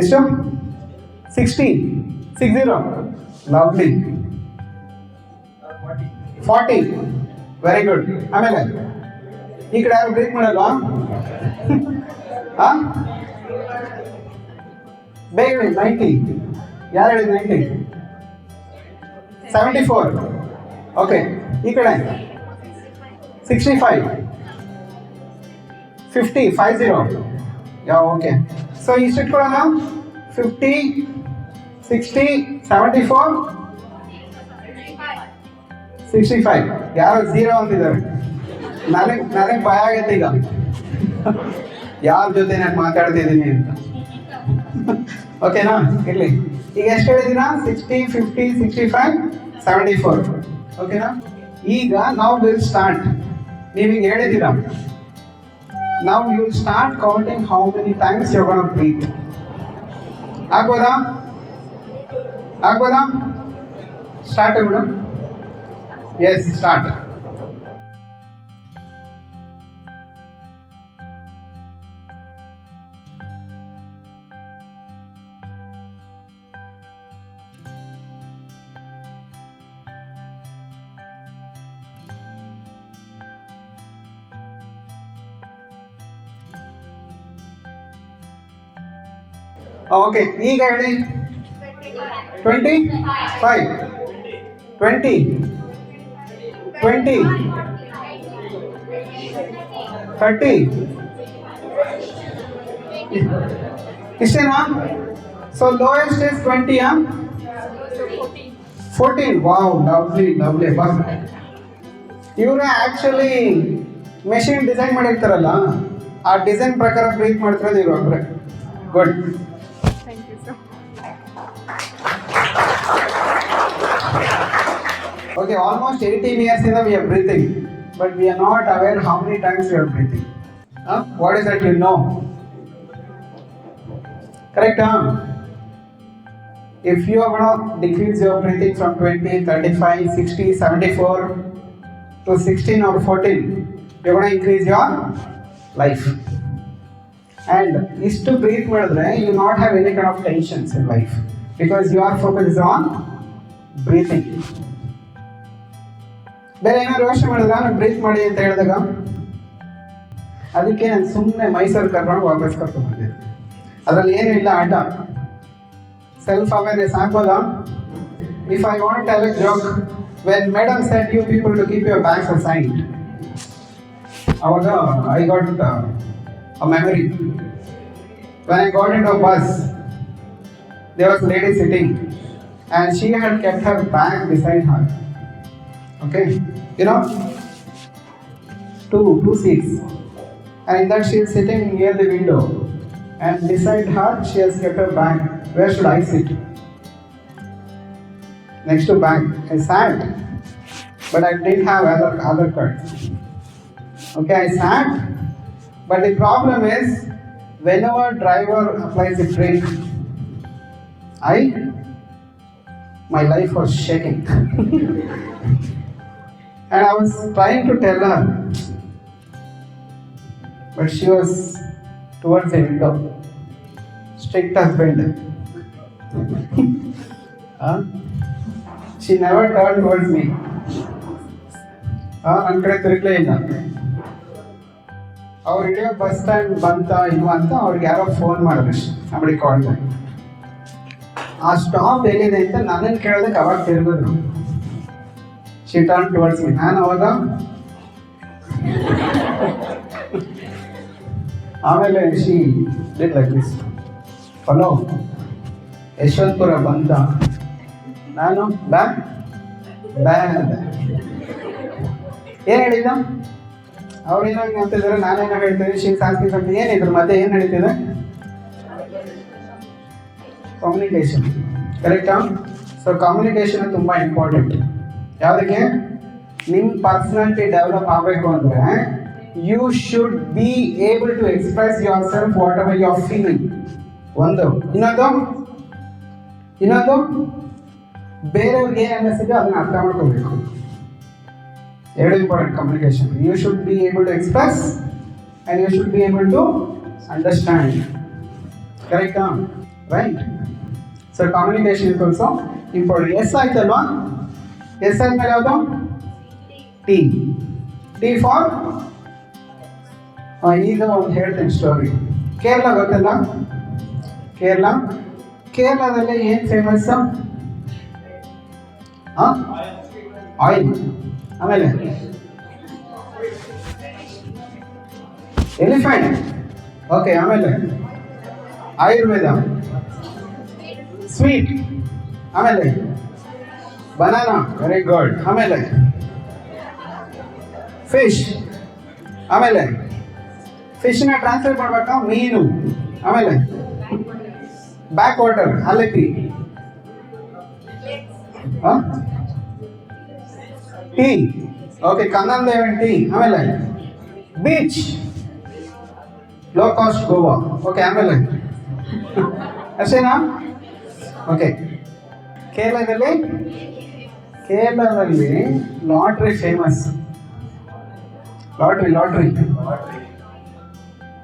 ಎಷ್ಟು? 60 ಲವ್ಲಿ. 40 very good. ಆಮೇಲೆ ಈ ಕಡೆ ಯಾರು ಬ್ರೀತ್ ಮಾಡಲ್ವಾ? ಬೇಗ ಹೇಳಿ. 90. ಯಾರು ಹೇಳಿ 90? 74. ಓಕೆ. ಈ ಕಡೆ 65, 50. ಓಕೆ. ಸೊ ಇಷ್ಟು ಇಟ್ಕೊಳ್ಳೋಣ. 50, 60, 74, 65. ಯಾರು 0 ಅಂತಿದ್ದಾರೆ? ನನಗೆ ಭಯ ಆಗೈತೆ ಈಗ, ಯಾರ ಜೊತೆ ನಾನು ಮಾತಾಡ್ತಿದ್ದೀನಿ ಅಂತ. ಓಕೆನಾ? ಇರಲಿ. ಈಗ ಎಷ್ಟು ಹೇಳಿದ್ದೀರಾ? 60, 50, 65, 74. ಓಕೆನಾ? ಈಗ ನಾವು ವಿಲ್ ಸ್ಟಾರ್ಟ್. ನೀವೀಗ ಹೇಳಿದ್ದೀರಾ, now you start counting how many times you're going to breathe. ಆಗ್ಬೋದಾ? Start madam. Yes, start. Okay, ಈಗ ಹೇಳಿ. 25, 20, 20, 30. ಇಷ್ಟೇನಾ? So lowest is 20. 14. Wow, lovely. ಇವರು ಆಕ್ಚುಲಿ ಮೆಷಿನ್ ಡಿಸೈನ್ ಮಾಡಿರ್ತಾರಲ್ಲ, ಆ ಡಿಸೈನ್ ಪ್ರಕಾರ ಬ್ರೀತ್ ಮಾಡ್ತಿರೋದು ಇವರು ಒಬ್ಬರೇ. Good. Okay, almost 18 years we are breathing, but we are not aware how many times we are breathing. What is that you know? Correct? If you are going to decrease your breathing from 20, 35, 60, 74 to 16 or 14, you are going to increase your life. And is to breathe madre, you not have any kind of tensions in life because your focus is on breathing. ಬೇರೆ ಏನಾದ್ರು ಯೋಚನೆ ಮಾಡಿದ್ರೆ ನಾನು ಬ್ರೀತ್ ಮಾಡಿ ಅಂತ ಹೇಳಿದಾಗ ಅದಕ್ಕೆ ನಾನು ಸುಮ್ಮನೆ ಮೈಸೂರು ಕರ್ಕೊಂಡು ವಾಪಸ್ ಕರ್ಕೊಂಡು ಬಂದೆ. ಅದರಲ್ಲಿ ಏನೂ ಇಲ್ಲ, ಆಟ. ಸೆಲ್ಫ್ ಅವೇರ್ನೆಸ್ ಆಗ್ಬೋದಾ? If I want tell a joke, when madam said you people to keep your bags aside, ಅವಾಗ I got a memory. When I got in a bus, there was lady sitting and she had kept her bag beside her. Okay, you know, two seats, and in that she is sitting near the window, and beside her she has kept her bag. Where should I sit? Next to bag. I sat, but I didn't have other cards. Okay, I sat, but the problem is whenever driver applies the brake, my life was shaking. And I was trying to tell her, but she was towards the window. Strict husband. She never turned towards me. ನನ್ನ ಕಡೆ ತಿರುಗಲೇ ಇಲ್ಲ. ಅವ್ರು ಇಡೀ ಬಸ್ ಸ್ಟ್ಯಾಂಡ್ ಬಂತ ಇಲ್ವಾ ಅಂತ ಅವ್ರಿಗೆ ಯಾರೋ ಫೋನ್ ಮಾಡಿದ್ರು, ನಮ್ಮಡಿ ಕಾಲ್ ಮಾಡಿ. ಆ ಸ್ಟಾಪ್ ಎಲ್ಲಿದೆ ಅಂತ ನನ್ನನ್ನು ಕೇಳೋದಕ್ಕೆ ಅವಾಗ ತಿರುಗಿದ್ರು. She turn towards me. ನಾನು ಅವಾಗ ಆಮೇಲೆ she did like this. Hello, Yeshwantpur ಬಂತ? ನಾನು ಬ್ಯಾಗ್ ಏನು ಹೇಳಿದ? ಅವ್ರೇನೋ ಅಂತಿದ್ದಾರೆ, ನಾನೇನೋ ಹೇಳ್ತೀನಿ. ಶಿ ಸಾಸ್ತಿ ಸ್ವಲ್ಪ ಏನಿದ್ರು ಮತ್ತೆ ಏನು ನಡೀತಿದೆ? ಕಮ್ಯುನಿಕೇಷನ್. ಕರೆಕ್ಟಾ? ಸೊ ಕಮ್ಯುನಿಕೇಷನ್ ತುಂಬ ಇಂಪಾರ್ಟೆಂಟ್. ಯಾವುದಕ್ಕೆ? ನಿಮ್ಮ ಪರ್ಸನಾಲಿಟಿ ಡೆವಲಪ್ ಆಗಬೇಕು ಅಂದರೆ you should be able to express yourself whatever you are feeling. ಒಂದು. ಇನ್ನೊಂದು ಬೇರೆಯವ್ರಿಗೆ ಏನು ಅನ್ನಿಸಿದೆ ಅದನ್ನು ಅರ್ಥ ಮಾಡ್ಕೋಬೇಕು. ಎರಡು important communication. You should be able to express and you should be able to understand. ಕರೆಕ್ಟಾ? Right. So communication is also important. S ಆಯ್ತಲ್ವಾ? ಎಸ್ ಆದ್ಮೇಲೆ ಯಾವುದು? ಟಿ. ಟಿ ಫಾರ್ ಈಗ ಒಂದು ಹೇಳ್ತೇನೆ ಸ್ಟೋರಿ. ಕೇರಳ ಗೊತ್ತಲ್ಲ? ಕೇರಳದಲ್ಲಿ ಏನು ಫೇಮಸ್? ಆಯಿಲ್. ಆಮೇಲೆ ಎಲಿಫೆಂಟ್. ಓಕೆ, ಆಮೇಲೆ ಆಯುರ್ವೇದ, ಸ್ವೀಟ್, ಆಮೇಲೆ ಬನಾನಾ. Very good. ಆಮೇಲೆ ಫಿಶ್. ಆಮೇಲೆ ಫಿಶ್ನ ಟ್ರಾನ್ಸ್ಲೇಟ್ ಮಾಡ್ಬೇಕಾ? ಮೀನು. ಆಮೇಲೆ back water, Alleppey. Tea. Okay, Kannan ದೇವಂಟಿ. ಆಮೇಲೆ beach, low cost Goa. Okay, ಆಮೇಲೆ ಅಷ್ಟೇನಾ? ಓಕೆ, ಕೇರಳದಲ್ಲಿ ಲಾಟ್ರಿ ಫೇಮಸ್. ಲಾಟ್ರಿ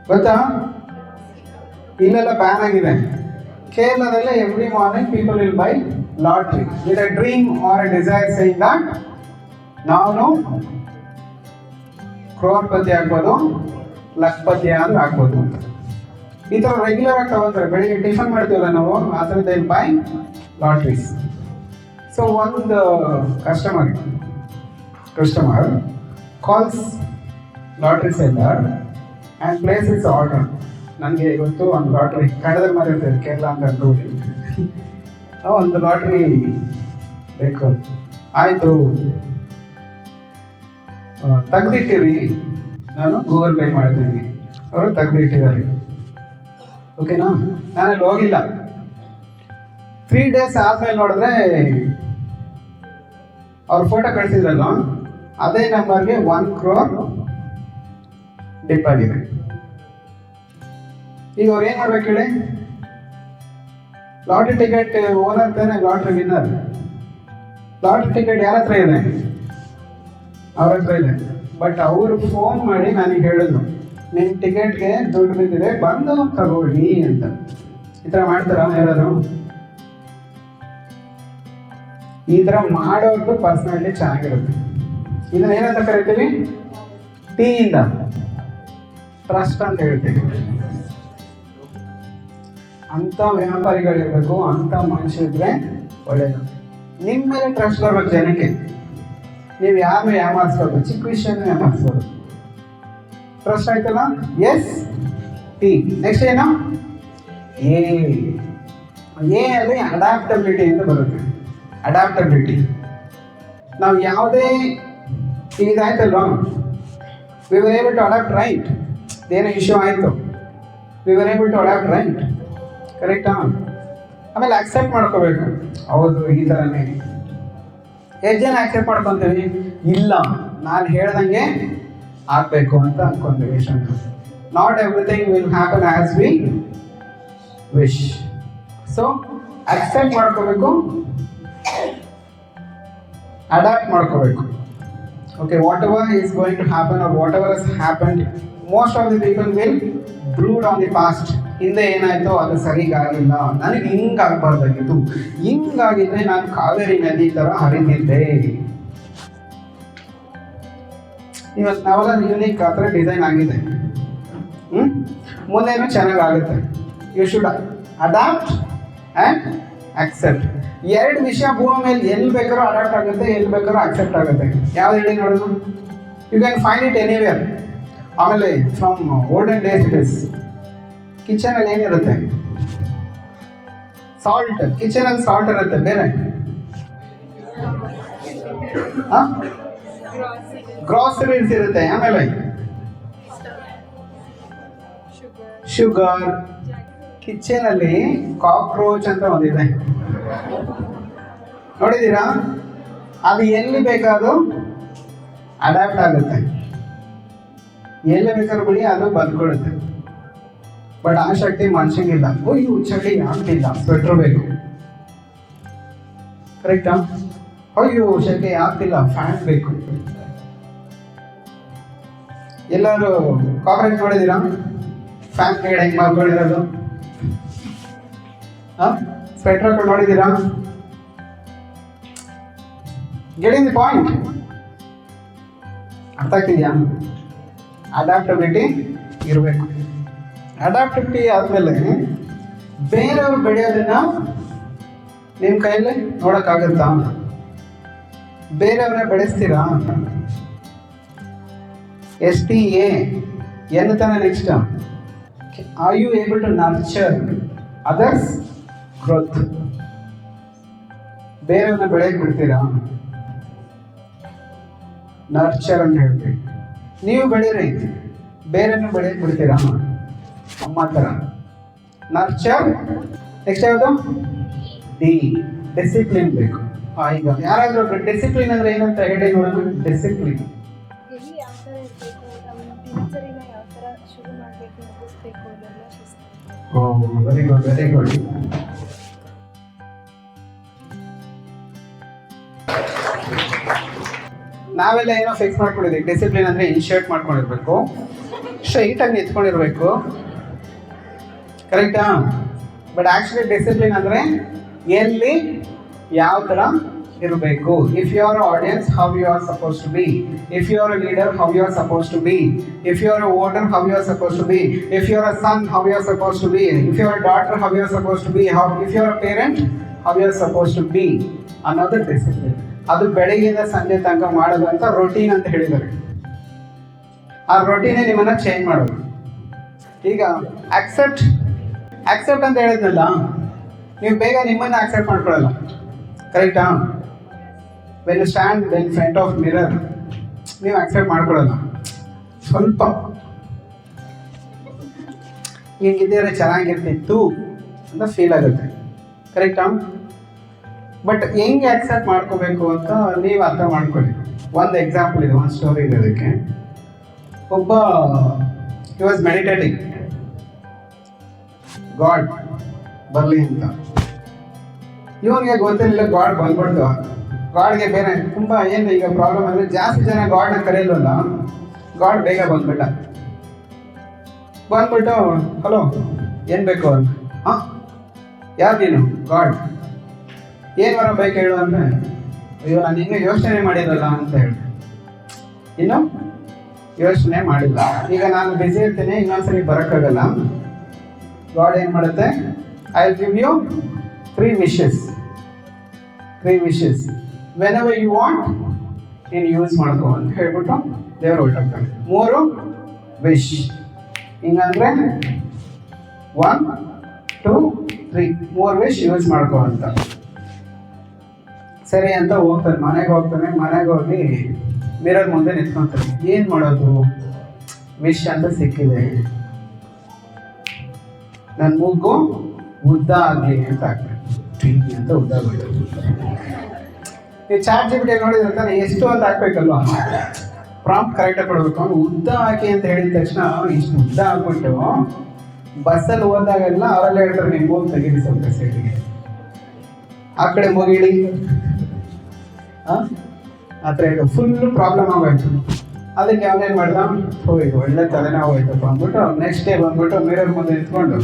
ಗೊತ್ತಾ? ಇಲ್ಲೆಲ್ಲ ಬ್ಯಾನ್ ಆಗಿದೆ. ಕೇರಳದಲ್ಲಿ every morning people will buy lottery with a dream or a desire saying that ನಾನು ಕ್ರೋರ್ಪತಿ ಆಗ್ಬೋದು, ಲಕ್ಷಪತಿ ಆದ್ರೂ ಆಗ್ಬೋದು ಅಂತ. ಈ ಥರ ರೆಗ್ಯುಲರ್ ಆಗಿ ತಗೋತಾರೆ. ಬೆಳಿಗ್ಗೆ ಟಿಫನ್ ಮಾಡ್ತೀವಲ್ಲ ನಾವು, ಆ ಥರದ್ದು ಇಲ್ಲಿ ಬೈ ಲಾಟ್ರೀಸ್. ಸೊ ಒಂದು customer calls lottery seller and places order. ನನಗೆ ಇವತ್ತು ಒಂದು ಲಾಟ್ರಿ ಕನ್ನಡದಲ್ಲಿ ಮಾಡಿರ್ತೇವೆ, ಕೇರಳ ಅಂತ ಅಂದ್ಬಿಟ್ಟು ಒಂದು ಲಾಟ್ರಿ ಬೇಕು. ಆಯಿತು, ತೆಗೆದಿಟ್ಟಿರಿ, ನಾನು ಗೂಗಲ್ ಪೇ ಮಾಡ್ತೀನಿ. ಅವರು ತೆಗೆದಿಟ್ಟಿದ್ದಾರೆ. ಓಕೆನಾ? ನಾನಲ್ಲಿ ಹೋಗಿಲ್ಲ. 3 days ಆದ್ಮೇಲೆ ನೋಡಿದ್ರೆ ಅವ್ರ ಫೋಟೋ ಕಳಿಸಿದ್ರಲ್ಲ, ಅದೇ ನಂಬರ್ಗೆ 1 crore ಡಿಪ್ ಆಗಿದೆ. ಈಗ ಅವ್ರು ಏನ್ ಮಾಡ್ಬೇಕು ಹೇಳಿ? ಲಾಟ್ರಿ ಟಿಕೆಟ್ ಓನರ್ ತಾನೆ ಲಾಟ್ರಿ ವಿನ್ನರ್. ಲಾಟ್ರಿ ಟಿಕೆಟ್ ಯಾರ ಹತ್ರ ಇದೆ? ಅವ್ರ ಹತ್ರ ಇದೆ. ಬಟ್ ಅವರು ಫೋನ್ ಮಾಡಿ ನನಗೆ ಹೇಳಿದ್ರು, ನಿಮ್ಮ ಟಿಕೆಟ್ಗೆ ದುಡ್ಡು ಬಿದ್ದಿದೆ, ಬಂದು ತಗೊಳ್ಳಿ ಅಂತ. ಈ ಥರ ಮಾಡ್ತಾರ ಯಾರಾದ್ರು? ಈ ಥರ ಮಾಡೋರ್ದು ಪರ್ಸನಾಲಿಟಿ ಚೆನ್ನಾಗಿರುತ್ತೆ. ಇದನ್ನ ಏನಂತ ಕರಿತೀವಿ? ಟಿ ಇಂದ ಟ್ರಸ್ಟ್ ಅಂತ ಹೇಳ್ತೀವಿ. ಅಂಥ ವ್ಯಾಪಾರಿಗಳಿರ್ಬೇಕು, ಅಂಥ ಮನುಷ್ಯರಿದ್ರೆ ಒಳ್ಳೇದು. ನಿಮ್ಮ ಮೇಲೆ ಟ್ರಸ್ಟ್ ಬರ್ಬೇಕು ಜನಕ್ಕೆ. ನೀವು ಯಾರನ್ನೂ ಯಾಮಾರಿಸ್ಬೋದು, ಚಿಕ್ಕ ವಿಷಯನೂ ಯಾಮಾರಿಸ್ಬೋದು. ಟ್ರಸ್ಟ್ ಆಯ್ತಲ್ಲ? S T. ನೆಕ್ಸ್ಟ್ ಏನು? ಎ ಅಲ್ಲಿ ಅಡಾಪ್ಟಬಿಲಿಟಿ ಅಂತ ಬರುತ್ತೆ. ಅಡಾಪ್ಟಬಿಲಿಟಿ, ನಾವು ಯಾವುದೇ ಇದಾಯ್ತಲ್ವಾ, we were able to adapt, right? ಏನೋ ಇಶ್ಯೂ ಆಯಿತು, we were able to adapt, right? ಕರೆಕ್ಟಾ? ಆಮೇಲೆ ಅಕ್ಸೆಪ್ಟ್ ಮಾಡ್ಕೋಬೇಕು. ಹೌದು, ಈ ಥರನೇ. ಎಷ್ಟು ಜನ ಅಕ್ಸೆಪ್ಟ್ ಮಾಡ್ಕೊತೀವಿ? ಇಲ್ಲ, ನಾನು ಹೇಳ್ದಂಗೆ ಆಗಬೇಕು ಅಂತ ಅನ್ಕೊಂತೀವಿ. Not everything will happen as we wish. So accept ಮಾಡ್ಕೋಬೇಕು, ಅಡಾಪ್ಟ್ ಮಾಡ್ಕೋಬೇಕು. Okay, whatever is going to happen or whatever has happened, most of the people will brood on the past. ಹಿಂದೆ ಏನಾಯ್ತೋ ಅದು ಸರಿಗಾಗಿಲ್ಲ, ನನಗೆ ಹಿಂಗಾಗಬಾರ್ದಾಗಿತ್ತು, ಹಿಂಗಾಗಿದ್ರೆ ನಾನು ಕಾವೇರಿ ನದಿ ಥರ ಹರಿದಿದ್ದೆ. ಇವತ್ತು ನಾವೆಲ್ಲ ಯೂನಿಕ್ ಆ ಥರ ಡಿಸೈನ್ ಆಗಿದೆ. ಮುಂದೇನು ಚೆನ್ನಾಗಾಗುತ್ತೆ. You should adapt and accept. 2 ವಿಷಯ ಭೂಮಿ ಮೇಲೆ ಎಲ್ಲಿ ಬೇಕಾದ್ರೂ ಅಡಾಪ್ಟ್ ಆಗುತ್ತೆ, ಎಲ್ಲಿ ಬೇಕಾದ್ರೂ ಅಕ್ಸೆಪ್ಟ್ ಆಗುತ್ತೆ. ಯಾವ್ದು ಹೇಳಿ ನೋಡೋಣ? You can find it anywhere. ಆಮೇಲೆ from olden days it is. ಕಿಚನಲ್ಲಿ ಏನಿರುತ್ತೆ? ಸಾಲ್ಟ್. ಕಿಚನಲ್ಲಿ ಸಾಲ್ಟ್ ಇರುತ್ತೆ, ಬೇರೆ ಗ್ರಾಸರೀಸ್ ಇರುತ್ತೆ. ಆಮೇಲೆ ಶುಗರ್. ಕಿಚನಲ್ಲಿ ಕಾಕ್ರೋಚ್ ಅಂತ ಒಂದಿದೆ, ನೋಡಿದ್ದೀರಾ? ಅದು ಎಲ್ಲಿ ಬೇಕಾದ್ರೂ ಅಡಾಪ್ಟ್ ಆಗುತ್ತೆ, ಎಲ್ಲಿ ಬೇಕಾದ್ರೂ ಬಿಡಿ ಅದು ಬದುಕೊಳ್ಳುತ್ತೆ. ಬಟ್ ಆ ಶಕ್ತಿ ಮನುಷ್ಯನಿಲ್ಲ. ಇವು ಚಳಿ ಆಗ್ತಿಲ್ಲ, ಸ್ವೆಟ್ರ್ ಬೇಕು. ಕರೆಕ್ಟಾ? ಅಯ್ಯೋ ಶಕ್ತಿ ಆಗ್ತಿಲ್ಲ, ಫ್ಯಾನ್ ಬೇಕು. ಎಲ್ಲರೂ ಕಾಕ್ರೋಚ್ ನೋಡಿದ್ದೀರಾ? ಫ್ಯಾನ್ ಕಡೆ ಹೆಂಗೆ ಮಾಡ್ಕೊಂಡಿರೋದು? ಸ್ವೆಟ್ರ್ ನೋಡಿದ್ದೀರಾ? Getting the point? ಅರ್ಥ ಆಗ್ತಿದ್ಯಾ? ಅಡಾಪ್ಟಬಿಲಿಟಿ ಇರಬೇಕು. ಅಡಾಪ್ಟಬಿಲಿಟಿ ಆದಮೇಲೆ ಬೇರೆಯವ್ರು ಬೆಳೆಯೋದನ್ನ ನಿಮ್ಮ ಕೈಯಲ್ಲಿ ನೋಡೋಕ್ಕಾಗತ್ತಾ? ಬೇರೆಯವ್ರನ್ನ ಬೆಳೆಸ್ತೀರಾ? STA ಏನು ತಾನೆ next? Are you able to nurture others growth? ಬೇರೆಯವ್ರನ್ನ ಬೆಳೆಯಕ್ಕೆ ಬಿಡ್ತೀರಾ? ನರ್ಚರ್ ಅಂತ ಹೇಳ್ತೀವಿ. ನೀವು ಬೆಳೀರಿ, ಬೇರೆಯವ್ರನ್ನ ಬೆಳೆಯಕ್ಕೆ ಬಿಡ್ತೀರಾ? ಅಮ್ಮ ಥರ ನರ್ಚರ್. ನೆಕ್ಸ್ಟ್ ಯಾವುದು? ಡಿ, ಡಿಸಿಪ್ಲಿನ್ ಬೇಕು. ಈಗ ಯಾರಾದ್ರೂ ಡಿಸಿಪ್ಲಿನ್ ಅಂದ್ರೆ ಏನಂತ ಹೇಳಿ ನೋಡೋಣ. ಡಿಸಿಪ್ಲಿನ್ ಎಲ್ಲಿ ಯಾವ ಥರ ಇರಬೇಕು, ನಮ್ಮ ದಿನಚರಿನ ಯಾವ ಥರ ಶುರು ಮಾಡಬೇಕು, ಮುಗಿಸ್ಬೇಕು ಅದೆಲ್ಲ ಶಿಸ್ತು. Very good, very good. ನಾವೆಲ್ಲ ಏನೋ ಫಿಕ್ಸ್ ಮಾಡ್ಕೊಂಡಿದ್ದೀವಿ. ಡಿಸಿಪ್ಲಿನ್ ಅಂದ್ರೆ ಇನ್ಶರ್ಟ್ ಮಾಡ್ಕೊಂಡಿರ್ಬೇಕು, ಸ್ಟ್ರೈಟ್ ಆಗಿ ನಿಂತ್ಕೊಂಡಿರ್ಬೇಕು, ಕರೆಕ್ಟಾ? ಬಟ್ ಆಕ್ಚುಲಿ ಡಿಸಿಪ್ಲಿನ್ ಅಂದ್ರೆ ಎಲ್ಲಿ ಯಾವ ತರ ಇರಬೇಕು. If you are audience, how you are suppose to be. If you are leader, how you are suppose to be. If you are voter, how you are suppose to be. If you are a son, how you are suppose to be. If you are daughter, how you are suppose to be. If you are a parent, how you are suppose to be ಅನ್ನೋದು ಡಿಸಿಪ್ಲಿನ್. ಅದು ಬೆಳಗ್ಗೆಯಿಂದ ಸಂಜೆ ತನಕ ಮಾಡೋದು ಅಂತ ರೊಟೀನ್ ಅಂತ ಹೇಳಿದ್ದಾರೆ. ಆ ರೊಟೀನೇ ನಿಮ್ಮನ್ನ ಚೇಂಜ್ ಮಾಡೋದು. ಈಗ ಆಕ್ಸೆಪ್ಟ್ ಅಂತ ಹೇಳಿದ್ನಲ್ಲ, ನೀವು ಬೇಗ ನಿಮ್ಮನ್ನ ಆಕ್ಸೆಪ್ಟ್ ಮಾಡ್ಕೊಳ್ಳಲ್ಲ, ಕರೆಕ್ಟಾ? When you stand in front of mirror, ನೀವು ಆಕ್ಸೆಪ್ಟ್ ಮಾಡ್ಕೊಳ್ಳಲ್ಲ. ಸ್ವಲ್ಪ ಹಿಂಗಿದ್ದರೆ ಚೆನ್ನಾಗಿರ್ತಿತ್ತು ಅಂತ ಫೀಲ್ ಆಗುತ್ತೆ, ಕರೆಕ್ಟಾ? ಬಟ್ ಹೆಂಗೆ ಆಕ್ಸೆಪ್ಟ್ ಮಾಡ್ಕೋಬೇಕು ಅಂತ ನೀವು ಅರ್ಥ ಮಾಡ್ಕೊಳ್ಳಿ. ಒಂದು ಎಕ್ಸಾಂಪಲ್ ಇದೆ, ಒಂದು ಸ್ಟೋರಿ ಇದೆ ಅದಕ್ಕೆ. ಒಬ್ಬ ಹಿ ವಾಸ್ ಮೆಡಿಟೇಟಿಂಗ್ ಗಾಡ್ ಬರಲಿ ಅಂತ. ಇವನಿಗೆ ಗೊತ್ತಿರಲಿಲ್ಲ ಗಾಡ್ ಬಂದ್ಬಿಡ್ತು. ಗಾಡ್ಗೆ ಬೇರೆ ತುಂಬ ಏನು ಈಗ ಪ್ರಾಬ್ಲಮ್ ಅಂದರೆ ಜಾಸ್ತಿ ಜನ ಗಾಡ್ನ ಕರೆಯಲ್ಲ. ಗಾಡ್ ಬೇಗ ಬಂದ್ಬಿಟ್ಟು ಹಲೋ ಏನು ಬೇಕು ಅಂತ. ಹಾಂ, ಯಾರು ನೀನು? ಗಾಡ್. ಏನು ಬರೋ ಬೇಕು ಹೇಳು ಅಂದರೆ, ಅಯ್ಯೋ ನಾನು ಇನ್ನೂ ಯೋಚನೆ ಮಾಡಿರಲ್ಲ ಅಂತ ಹೇಳಿ. ಇನ್ನು ಯೋಚನೆ ಮಾಡಿಲ್ಲ, ಈಗ ನಾನು ಬ್ಯುಸಿ ಇರ್ತೀನಿ, ಇನ್ನೊಂದ್ಸರಿ ಬರೋಕ್ಕಾಗಲ್ಲ. ಗಾಡ್ ಏನು ಮಾಡುತ್ತೆ, I will give you 3 wishes. Whenever you want ನೀನು ಯೂಸ್ ಮಾಡ್ಕೋ ಅಂತ ಹೇಳ್ಬಿಟ್ಟು ದೇವರು ಹೊರಟೋಗ್ತಾನೆ. 3 ವಿಶ್. ಹಿಂಗಂದ್ರೆ 1 2 3 3 ವಿಶ್ ಯೂಸ್ ಮಾಡ್ಕೋ ಅಂತ. ಸರಿ ಅಂತ ಹೋಗ್ತಾನೆ, ಮನೆಗೆ ಹೋಗಿ ಮಿರರ್ ಮುಂದೆ ನಿಂತ್ಕೊಂತಾನೆ. ಏನು ಮಾಡೋದು, ವಿಶ್ ಅಂತ ಸಿಕ್ಕಿದೆ, ನನ್ನ ಮೂಗು ಉದ್ದ ಆಗಲಿ ಅಂತ ಆಗ್ತದೆ ಅಂತ ಉದ್ದ ಬಿಟ್ಟು. ನೀವು ಚಾಟ್ ಜಿಪಿಟಿ ನೋಡಿದ್ರೆ ತಾನೆ ಎಷ್ಟು ಅಂತ ಹಾಕ್ಬೇಕಲ್ವಾ, ಪ್ರಾಂಪ್ಟ್ ಕರೆಕ್ಟಾಗಿ ಕೊಡಬೇಕು. ಅವ್ನು ಉದ್ದ ಹಾಕಿ ಅಂತ ಹೇಳಿದ ತಕ್ಷಣ ಇಷ್ಟು ಉದ್ದ ಹಾಕ್ಬಿಟ್ಟು ಬಸ್ಸಲ್ಲಿ ಹೋದಾಗೆಲ್ಲ ಅವರೆಲ್ಲ ಹೇಳ್ತಾರೆ, ನಿಮ್ಮ ಮೂಗು ತೆಗೀರಿ ಸ್ವಲ್ಪ ಸೈಡಿಗೆ, ಆ ಕಡೆ ಮೂಗಿಳಿ, ಆ ಥರ ಇದು ಫುಲ್ ಪ್ರಾಬ್ಲಮ್ ಆಗೋಯ್ತು. ಅದಕ್ಕೆ ಅವನೇನು ಮಾಡ್ದ, ಹೋಯ್ತು ಒಳ್ಳೆ ತಲೆನೋವು ಹೋಯ್ತಪ್ಪ ಅಂದ್ಬಿಟ್ಟು ನೆಕ್ಸ್ಟ್ ಡೇ ಬಂದ್ಬಿಟ್ಟು ಮಿರರ್ ಮುಂದೆ ನಿಂತ್ಕೊಂಡು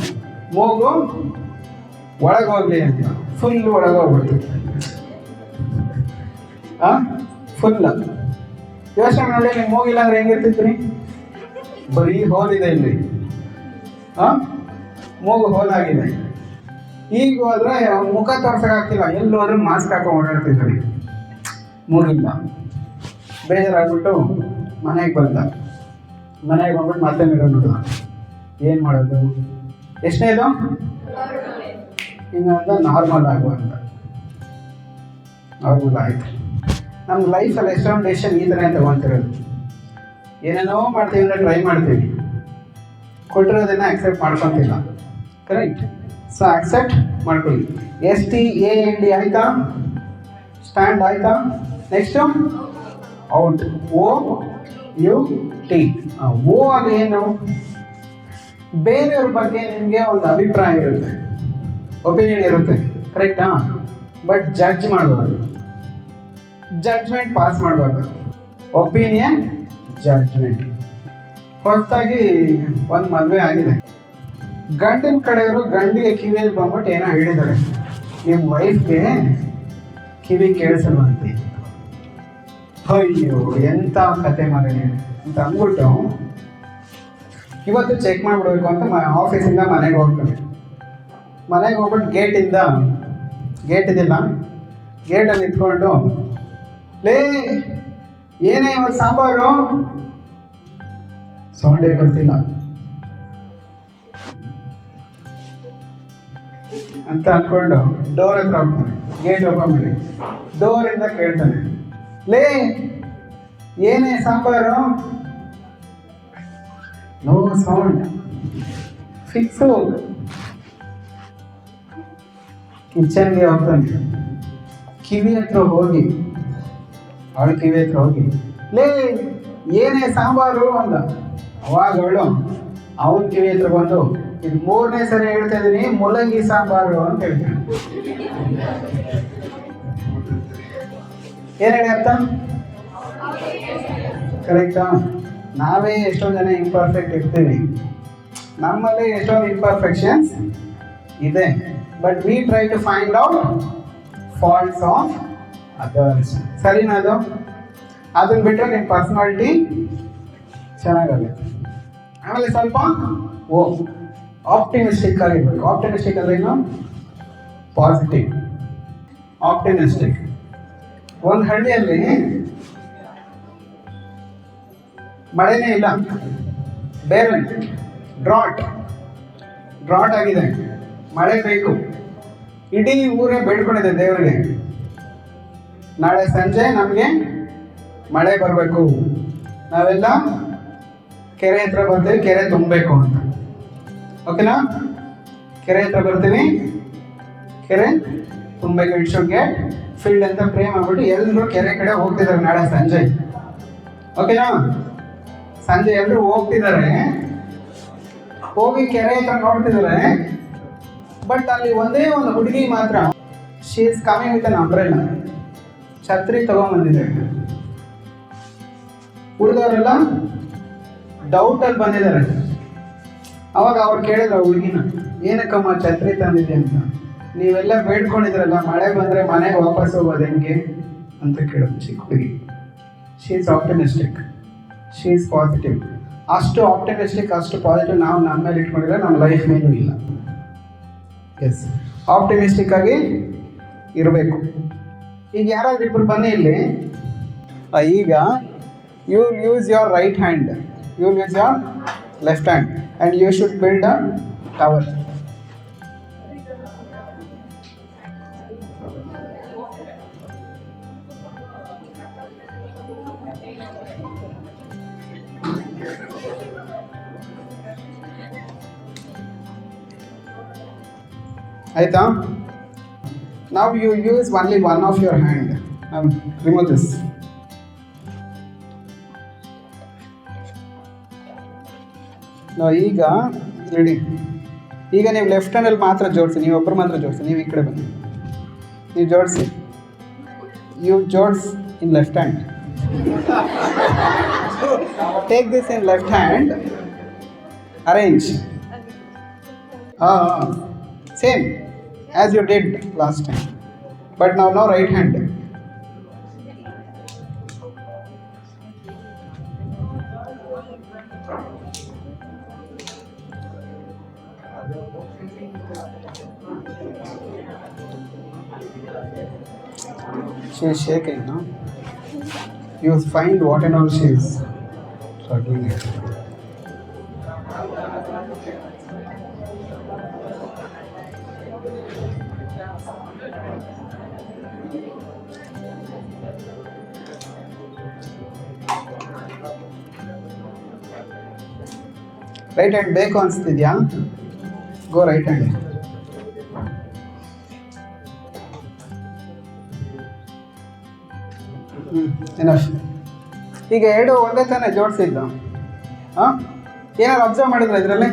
ಮೂಗು ಒಳಗೆ ಹೋಗ್ಲಿ ಅಂತ ಫುಲ್ ಒಳಗೆ ಹೋಗ್ಬಿಡ್ತು. ಫುಲ್ ಯೋಚನೆ ಮಾಡಿ, ನೀವು ಮೂಗಿಲ್ಲ ಅಂದ್ರೆ ಹೆಂಗಿರ್ತಿದ್ರಿ? ಬರೀ ಹೋಲಿದೆ ಇಲ್ಲಿ, ಮೂಗು ಹೋಲಾಗಿದೆ. ಈಗ ಹೋದ್ರೆ ಮುಖ ತೋರ್ಸೋಕ್ಕಾಗ್ತಿಲ್ಲ, ಎಲ್ಲಿ ಹೋದ್ರೆ ಮಾಸ್ಕ್ ಹಾಕೊಂಡು ಓಡಾಡ್ತಿದ್ರಿ, ಮೂಗಿಲ್ಲ. ಬೇಜಾರಾಗ್ಬಿಟ್ಟು ಮನೆಗೆ ಬಂದ್ಬಿಟ್ಟು ಮತ್ತೆ ಮಿರರ್ ನೋಡಿದ. ಏನು ಮಾಡೋದು, ಎಷ್ಟನೇದು? ಹಿಂಗಂತ ನಾರ್ಮಲ್ ಆಗುವಂತ. ನಾರ್ಮಲ್ ಆಯಿತು. ನಮ್ಮ ಲೈಫಲ್ಲಿ ಎಷ್ಟೊಂದು ಡೆಸಿಷನ್ ಈ ಥರ ತಗೊತಿರೋದು. ಏನೇನೋ ಮಾಡ್ತೀವಿ ಅಂದರೆ ಟ್ರೈ ಮಾಡ್ತೀವಿ, ಕೊಟ್ಟಿರೋದನ್ನ ಆಕ್ಸೆಪ್ಟ್ ಮಾಡ್ಕೊತಿಲ್ಲ, ಕರೆಕ್ಟ್? ಸೊ ಆಕ್ಸೆಪ್ಟ್ ಮಾಡ್ಕೊಳ್ಳಿ. STAND ಆಯ್ತಾ? ಸ್ಟ್ಯಾಂಡ್ ಆಯ್ತಾ? Next out. OUT. ಓ ಅದು ಏನು? ಬೇರೆಯವ್ರ ಬಗ್ಗೆ ನಿಮಗೆ ಒಂದು ಅಭಿಪ್ರಾಯ ಇರುತ್ತೆ, ಒಪಿನಿಯನ್ ಇರುತ್ತೆ, ಕರೆಕ್ಟಾ? ಬಟ್ ಜಡ್ಜ್ ಮಾಡಬಾರ್ದು, ಜಡ್ಜ್ಮೆಂಟ್ ಪಾಸ್ ಮಾಡಬಾರ್ದು. Opinion, judgement. ಹೊಸದಾಗಿ ಒಂದು ಮದುವೆ ಆಗಿದೆ, ಗಂಡಿನ ಕಡೆಯವರು ಗಂಡಿಗೆ ಕಿವಿಯಲ್ಲಿ ಬಂದ್ಬಿಟ್ಟು ಏನೋ ಹೇಳಿದ್ದಾರೆ, ನಿಮ್ಮ ವೈಫ್ಗೆ ಕಿವಿ ಕೇಳಿಸಲ್ವಂತೆ. ಅಯ್ಯೋ ಎಂಥ ಕತೆ ಮಗನೇ ಅಂತ ಅಂದ್ಬಿಟ್ಟು ಇವತ್ತು ಚೆಕ್ ಮಾಡಿಬಿಡ್ಬೇಕು ಅಂತ ಆಫೀಸಿಂದ ಮನೆಗೆ ಹೋಗ್ತಾನೆ. ಮನೆಗೆ ಹೋಗ್ಬಿಟ್ಟು ಗೇಟ್ ಇದಿಲ್ಲ, ಗೇಟಲ್ಲಿ ನಿಂತ್ಕೊಂಡು, ಲೇ ಏನೇ ಇವತ್ತು ಸಾಂಬಾರು, ಸೌಂಡೇ ಬರ್ತಿಲ್ಲ ಅಂತ ಅಂದ್ಕೊಂಡು ಡೋರ್ ಹತ್ರ ಹೋಗ್ತಾನೆ. ಗೇಟ್ ಓಪನ್ ಮಾಡಿ ಡೋರಿಂದ ಕೇಳ್ತಾನೆ, ಲೇ ಏನೇ ಸಾಂಬಾರು? No sound, fix. ಕಿಚನ್ಗೆ ಹೋಗ್ತಾನೆ. ಕಿವಿ ಹತ್ರ ಹೋಗಿ ಅವಳು ಕಿವಿ ಹತ್ರ ಹೋಗಿ ಲೇ ಏನೇ ಸಾಂಬಾರು ಅಂದ. ಅವಾಗ ಅವಳು ಅವನ ಕಿವಿ ಹತ್ರ ಬಂದು ಇದು 3ನೇ ಸರಿ ಹೇಳ್ತಾ ಇದ್ದೀನಿ ಮೂಲಂಗಿ ಸಾಂಬಾರು ಅಂತ ಹೇಳ್ತೀನಿ. ಏನ್ ಹೇಳಿ ಅರ್ಥ? ಕರೆಕ್ಟಾ? ನಾವೇ ಎಷ್ಟೊಂದು ಜನ ಇಂಪರ್ಫೆಕ್ಟ್ ಇರ್ತೀವಿ, ನಮ್ಮಲ್ಲಿ ಎಷ್ಟೊಂದು ಇಂಪರ್ಫೆಕ್ಷನ್ಸ್ ಇದೆ. But we try to find out faults of others. ಸರಿನಾ? ಅದನ್ನ ಬಿಟ್ಟರೆ ನಿಮ್ಮ ಪರ್ಸನಾಲಿಟಿ ಚೆನ್ನಾಗಾಗುತ್ತೆ. ಆಮೇಲೆ ಸ್ವಲ್ಪ ಆಪ್ಟಿಮಿಸ್ಟಿಕ್ ಆಗಿರ್ಬೇಕು. ಆಪ್ಟಿಮಿಸ್ಟಿಕ್ ಅಂದ್ರೆ ಏನು? ಪಾಸಿಟಿವ್. ಆಪ್ಟಿಮಿಸ್ಟಿಕ್. ಒಂದು ಹಳ್ಳಿಯಲ್ಲಿ ಮಳೆನೇ ಇಲ್ಲ, ಬೇರೆ ಡ್ರಾಟ್ ಆಗಿದೆ, ಮಳೆ ಬೇಕು. ಇಡೀ ಊರೇ ಬೇಡ್ಕೊಂಡಿದೆ ದೇವರಿಗೆ, ನಾಳೆ ಸಂಜೆ ನಮಗೆ ಮಳೆ ಬರಬೇಕು, ನಾವೆಲ್ಲ ಕೆರೆ ಹತ್ರ ಬರ್ತೀವಿ, ಕೆರೆ ತುಂಬಬೇಕು ಅಂತ. ಓಕೆನಾ? ಕೆರೆ ಹತ್ರ ಬರ್ತೀವಿ, ಕೆರೆ ತುಂಬಬೇಕು, ಇಟ್ ಶುಡ್ ಗೆಟ್ ಫಿಲ್ಡ್ ಅಂತ ಪ್ರೇ ಮಾಡ್ಬಿಟ್ಟು ಎಲ್ಲರೂ ಕೆರೆ ಕಡೆ ಹೋಗ್ತಿದ್ದಾರೆ ನಾಳೆ ಸಂಜೆ. ಓಕೆನಾ? ಸಂಜೆ ಎಲ್ಲರೂ ಹೋಗ್ತಿದ್ದಾರೆ, ಹೋಗಿ ಕೆರೆ ಹತ್ರ ನೋಡ್ತಿದ್ದಾರೆ. ಬಟ್ ಅಲ್ಲಿ ಒಂದೇ ಒಂದು ಹುಡುಗಿ ಮಾತ್ರ, she is coming with an umbrella, ಛತ್ರಿ ತಗೊಂಡ್ಬಂದಿದ್ದಾರೆ. ಉಳಿದವರೆಲ್ಲ ಡೌಟಲ್ಲಿ ಬಂದಿದ್ದಾರೆ. ಅವಾಗ ಅವ್ರು ಕೇಳಿದ್ರು ಹುಡುಗಿನ, ಏನಕ್ಕಮ್ಮ ಛತ್ರಿ ತಂದಿದೆ ಅಂತ? ನೀವೆಲ್ಲ ಬೇಡ್ಕೊಂಡಿದ್ರಲ್ಲ ಮಳೆ ಬಂದರೆ ಮನೆಗೆ ವಾಪಸ್ ಹೋಗೋದು ಹೆಂಗೆ ಅಂತ ಕೇಳೋದು ಚಿಕ್ಕ ಹುಡುಗಿ. She is optimistic, she is positive. ಅಷ್ಟು ಆಪ್ಟಿಮಿಸ್ಟಿಕ್, ಅಷ್ಟು ಪಾಸಿಟಿವ್ ನಾವು ನಮ್ಮ ಮೇಲೆ ಇಟ್ಕೊಂಡಿದ್ರೆ ನಮ್ಮ ಲೈಫ್ ಮೇಲೂ ಇಲ್ಲ. ಎಸ್, ಆಪ್ಟಿಮಿಸ್ಟಿಕ್ ಆಗಿ ಇರಬೇಕು. ಈಗ ಯಾರಾದ್ರೂ ಇಬ್ಬರು ಬನ್ನಿ ಇಲ್ಲಿ. ಈಗ you use your right hand, you use your left hand and you should build a tower. ಆಯ್ತಾ? Now you use only one of your hand. Remove this. Now ಈಗ ರೆಡಿ. ಈಗ ನೀವು ಲೆಫ್ಟ್ ಹ್ಯಾಂಡಲ್ಲಿ ಮಾತ್ರ ಜೋಡಿಸಿ, ನೀವು ಒಬ್ಬರು ಮಾತ್ರ ಜೋಡಿಸಿ. ನೀವು ಈ ಕಡೆ ಬನ್ನಿ, ನೀವು ಜೋಡಿಸಿ. ಯು ಜೋಡ್ಸ್ in left hand. Take this in left hand, arrange. Same as you did last time, but now right hand. She is shaking, no? You find what and all she is struggling with. Right hand ಬೇಕು ಅನಿಸ್ತಿದ್ಯಾ? ಗೋ ರೈಟ್ ಹ್ಯಾಂಡ್. ಎನಫ್. ಈಗ ಎರಡು ಒಂದೇ ತಾನೇ ಜೋಡಿಸಿದ್ದು? ಹಾಂ, ಏನಾದ್ರು ಅಬ್ಸರ್ವ್ ಮಾಡಿದ್ರ ಇದರಲ್ಲಿ?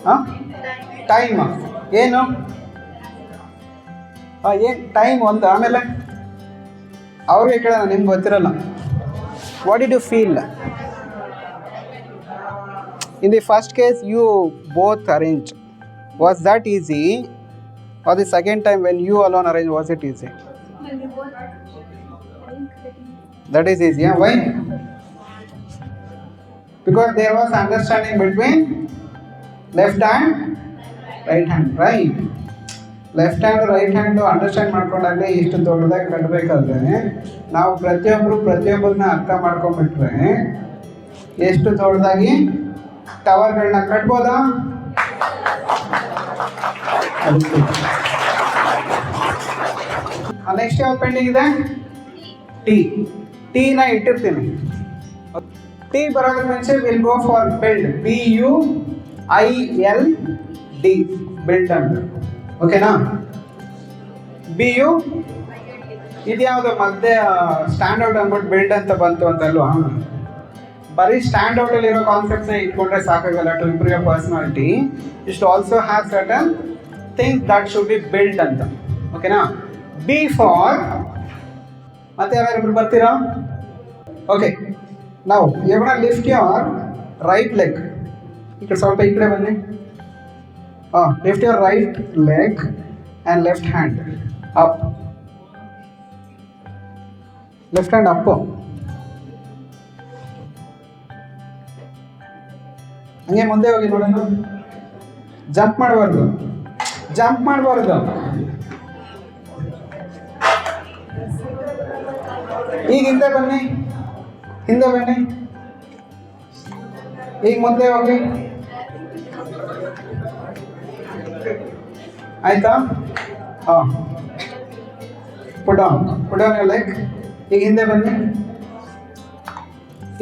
ಹಾಂ, ಟೈಮ್ ಏನು? ಏನು ಟೈಮ್ ಒಂದು. ಆಮೇಲೆ ಅವ್ರಿಗೆ ಕೇಳೋಣ, ನಿಮ್ಗೆ ಗೊತ್ತಿರಲ್ಲ. What did you feel? In the first case, you both arranged. Was that easy? Or the second time when you alone arranged, was it easy? That is easy, yeah? Why? Because there was understanding between left hand, right hand, right? Left hand right hand understand ಮಾಡ್ಕೊಂಡಾಗಲೇ ಇಷ್ಟು ದೊಡ್ಡದಾಗಿ ಕಟ್ಟಬೇಕಾದ್ರೆ ನಾವು ಪ್ರತಿಯೊಬ್ಬರನ್ನ ಅರ್ಥ ಮಾಡ್ಕೊಂಡ್ಬಿಟ್ರೆ ಎಷ್ಟು ದೊಡ್ಡದಾಗಿ ಟವರ್ಗಳನ್ನ ಕಟ್ಬೋದಾ? ನೆಕ್ಸ್ಟ್ ಯಾವ ಪೆಂಡಿಂಗ್ ಇದೆ? ಟೀನ ಇಟ್ಟಿರ್ತೀನಿ. ಟೀ ಬರೋದ್ರ ಮುಂಚೆ will go for build, BUILD, build ಅಂತ. ಓಕೆನಾ? ಬಿ ಯು ಇದ್ಯಾವುದು ಮಧ್ಯೆ ಸ್ಟ್ಯಾಂಡ್ ಔಟ್ ಅಂದ್ಬಿಟ್ಟು ಬಿಲ್ಡ್ ಅಂತ ಬಂತು ಅಂತಲ್ವಾ? ಬರೀ ಸ್ಟ್ಯಾಂಡ್ ಔಟ್ ಅಲ್ಲಿ ಇರೋ ಕಾನ್ಸೆಪ್ಟ್ಸ್ ಇಟ್ಕೊಂಡ್ರೆ ಸಾಕಾಗಲ್ಲ. To improve your personality you should also have certain things that should be build ಅಂತ. ಓಕೆನಾ? ಬಿ ಫಾರ್ ಮತ್ತೆ ಯಾರ್ಯಾರು ಬರ್ತೀರಾ? ಓಕೆ, ನಾವು you lift your right leg. ಈ ಕಡೆ ಸ್ವಲ್ಪ ಈ ಕಡೆ ಬನ್ನಿ. Lift your right leg and left hand up. Left hand up. ಹಂಗೆ ಮುಂದೆ ಹೋಗಿ ನೋಡೋಣ. ಜಂಪ್ ಮಾಡಬಾರ್ದು, ಜಂಪ್ ಮಾಡಬಾರ್ದು. ಈಗ ಹಿಂದೆ ಬನ್ನಿ, ಹಿಂದೆ ಬನ್ನಿ. ಈಗ ಮುಂದೆ ಹೋಗಿ. ಆಯ್ತಾ? Put on your leg. ಈಗ ಹಿಂದೆ ಬನ್ನಿ.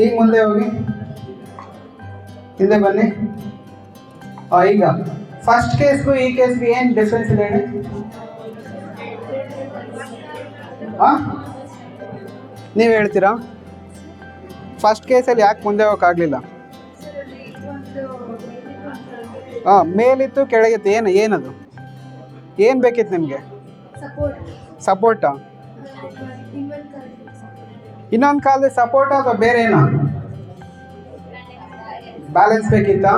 ಈಗ ಮುಂದೆ ಹೋಗಿ, ಹಿಂದೆ ಬನ್ನಿ. ಈಗ ಫಸ್ಟ್ ಕೇಸ್ಗೂ ಈ ಕೇಸ್ಗೂ ಏನು ಡಿಫ್ರೆನ್ಸ್ ಇದೆ ಹೇಳಿ? ನೀವು ಹೇಳ್ತೀರಾ? ಫಸ್ಟ್ ಕೇಸಲ್ಲಿ ಯಾಕೆ ಮುಂದೆ ಹೋಗೋಕ್ಕಾಗಲಿಲ್ಲ? ಮೇಲಿತ್ತು ಕೆಳಗಿತ್ತು. ಏನದು? ಏನು ಬೇಕಿತ್ತು ನಿಮಗೆ? ಸಪೋರ್ಟಾ? ಇನ್ನೊಂದು ಕಾಲದಲ್ಲಿ ಸಪೋರ್ಟ್ ಅಥವಾ ಬೇರೆ ಏನೋ ಬ್ಯಾಲೆನ್ಸ್ ಬೇಕಿತ್ತಾ?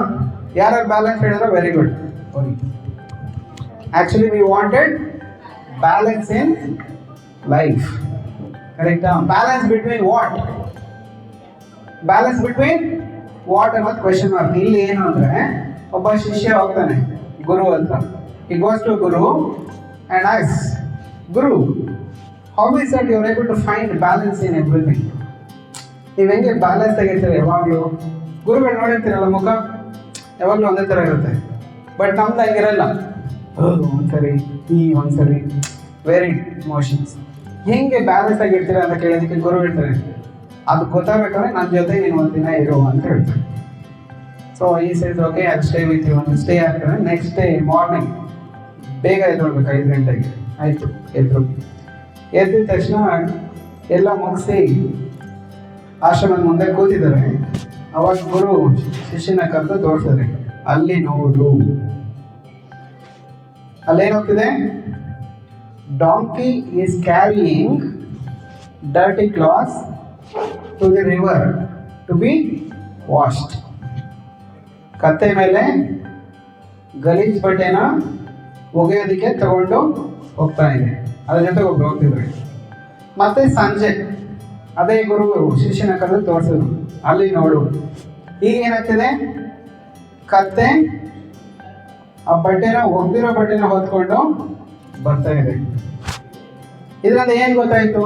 ಯಾರು ಬ್ಯಾಲೆನ್ಸ್ ಹೇಳಿದ್ರೆ very good. Actually we wanted balance in life. ಕರೆಕ್ಟಾ? Balance between what? Balance between what ಅನ್ನೋದು ಕ್ವೆಶನ್ ಮಾರ್ಕ್. ಇಲ್ಲಿ ಏನು ಅಂದರೆ, ಒಬ್ಬ ಶಿಷ್ಯ ಹೋಗ್ತಾನೆ ಗುರು ಅಂತ. He goes to Guru and asks, Guru, how is that you are able to find balance in everything? ನೀವು ಹೆಂಗೆ ಬ್ಯಾಲೆನ್ಸ್ ಆಗಿರ್ತೀರ ಯಾವಾಗಲೂ? ಗುರುಗಳು ನೋಡಿರ್ತೀರಲ್ಲ, ಮುಖ ಯಾವಾಗಲೂ ಒಂದೇ ಥರ ಇರುತ್ತೆ. ಬಟ್ ನಮ್ದು ಹಂಗಿರಲ್ಲ. ಒಂದ್ಸರಿ ಒಂದ್ಸರಿ ವೆರಿ ಇಮೋಷನ್ಸ್. ಹೆಂಗೆ ಬ್ಯಾಲೆನ್ಸ್ ಆಗಿರ್ತೀರ ಅಂತ ಕೇಳೋದಕ್ಕೆ ಗುರು ಹೇಳ್ತಾರೆ, ಅದು ಗೊತ್ತಾಗಬೇಕಾದ್ರೆ ನನ್ನ ಜೊತೆ ನೀನು ಒಂದಿನ ಇರು ಅಂತ ಹೇಳ್ತಾರೆ. ಸೊ ಈ ಸೇಸ್ ಓಕೆ, ಅದು ಸ್ಟೇ ವಿತ್ ಯು ಅಂತ ಸ್ಟೇ ಆಗ್ತಾರೆ. ನೆಕ್ಸ್ಟ್ ಡೇ ಮಾರ್ನಿಂಗ್ ಬೇಗ ಎದ್ದೊಳ್ಬೇಕು, 5 ಗಂಟೆಗೆ. ಆಯಿತು, ಎದ್ದಿದ ತಕ್ಷಣ ಎಲ್ಲ ಮುಗಿಸಿ ಆಶ್ರಮದ ಮುಂದೆ ಕೂತಿದ್ದಾರೆ. ಅವಾಗ ಗುರು ಶಿಷ್ಯನ ಕರೆದು ತೋರಿಸಿದ್ರೆ, ಅಲ್ಲಿ ನೋಡು, ಅಲ್ಲೇನೋಗ್ತಿದೆ? Donkey is carrying dirty clothes to the river to be washed. ಕತ್ತೆ ಮೇಲೆ ಗಲೀಜ್ ಬಟ್ಟೆನ ಒಗೆಯೋದಕ್ಕೆ ತಗೊಂಡು ಹೋಗ್ತಾ ಇದೆ. ಅದ್ರ ಜೊತೆ ಒಬ್ರು ಹೋಗ್ತಿದ್ರು. ಮತ್ತೆ ಸಂಜೆ ಅದೇ ಗುರು ಶಿಷ್ಯನ ಕರೆದು ತೋರಿಸಿದ್ರು, ಅಲ್ಲಿ ನೋಡು. ಈಗ ಏನಾಗ್ತಿದೆ? ಕತ್ತೆ ಆ ಬಟ್ಟೆನ, ಒಗ್ದಿರೋ ಬಟ್ಟೆನ ಹೊತ್ಕೊಂಡು ಬರ್ತಾ ಇದೆ. ಇದರಿಂದ ಏನು ಗೊತ್ತಾಯ್ತು?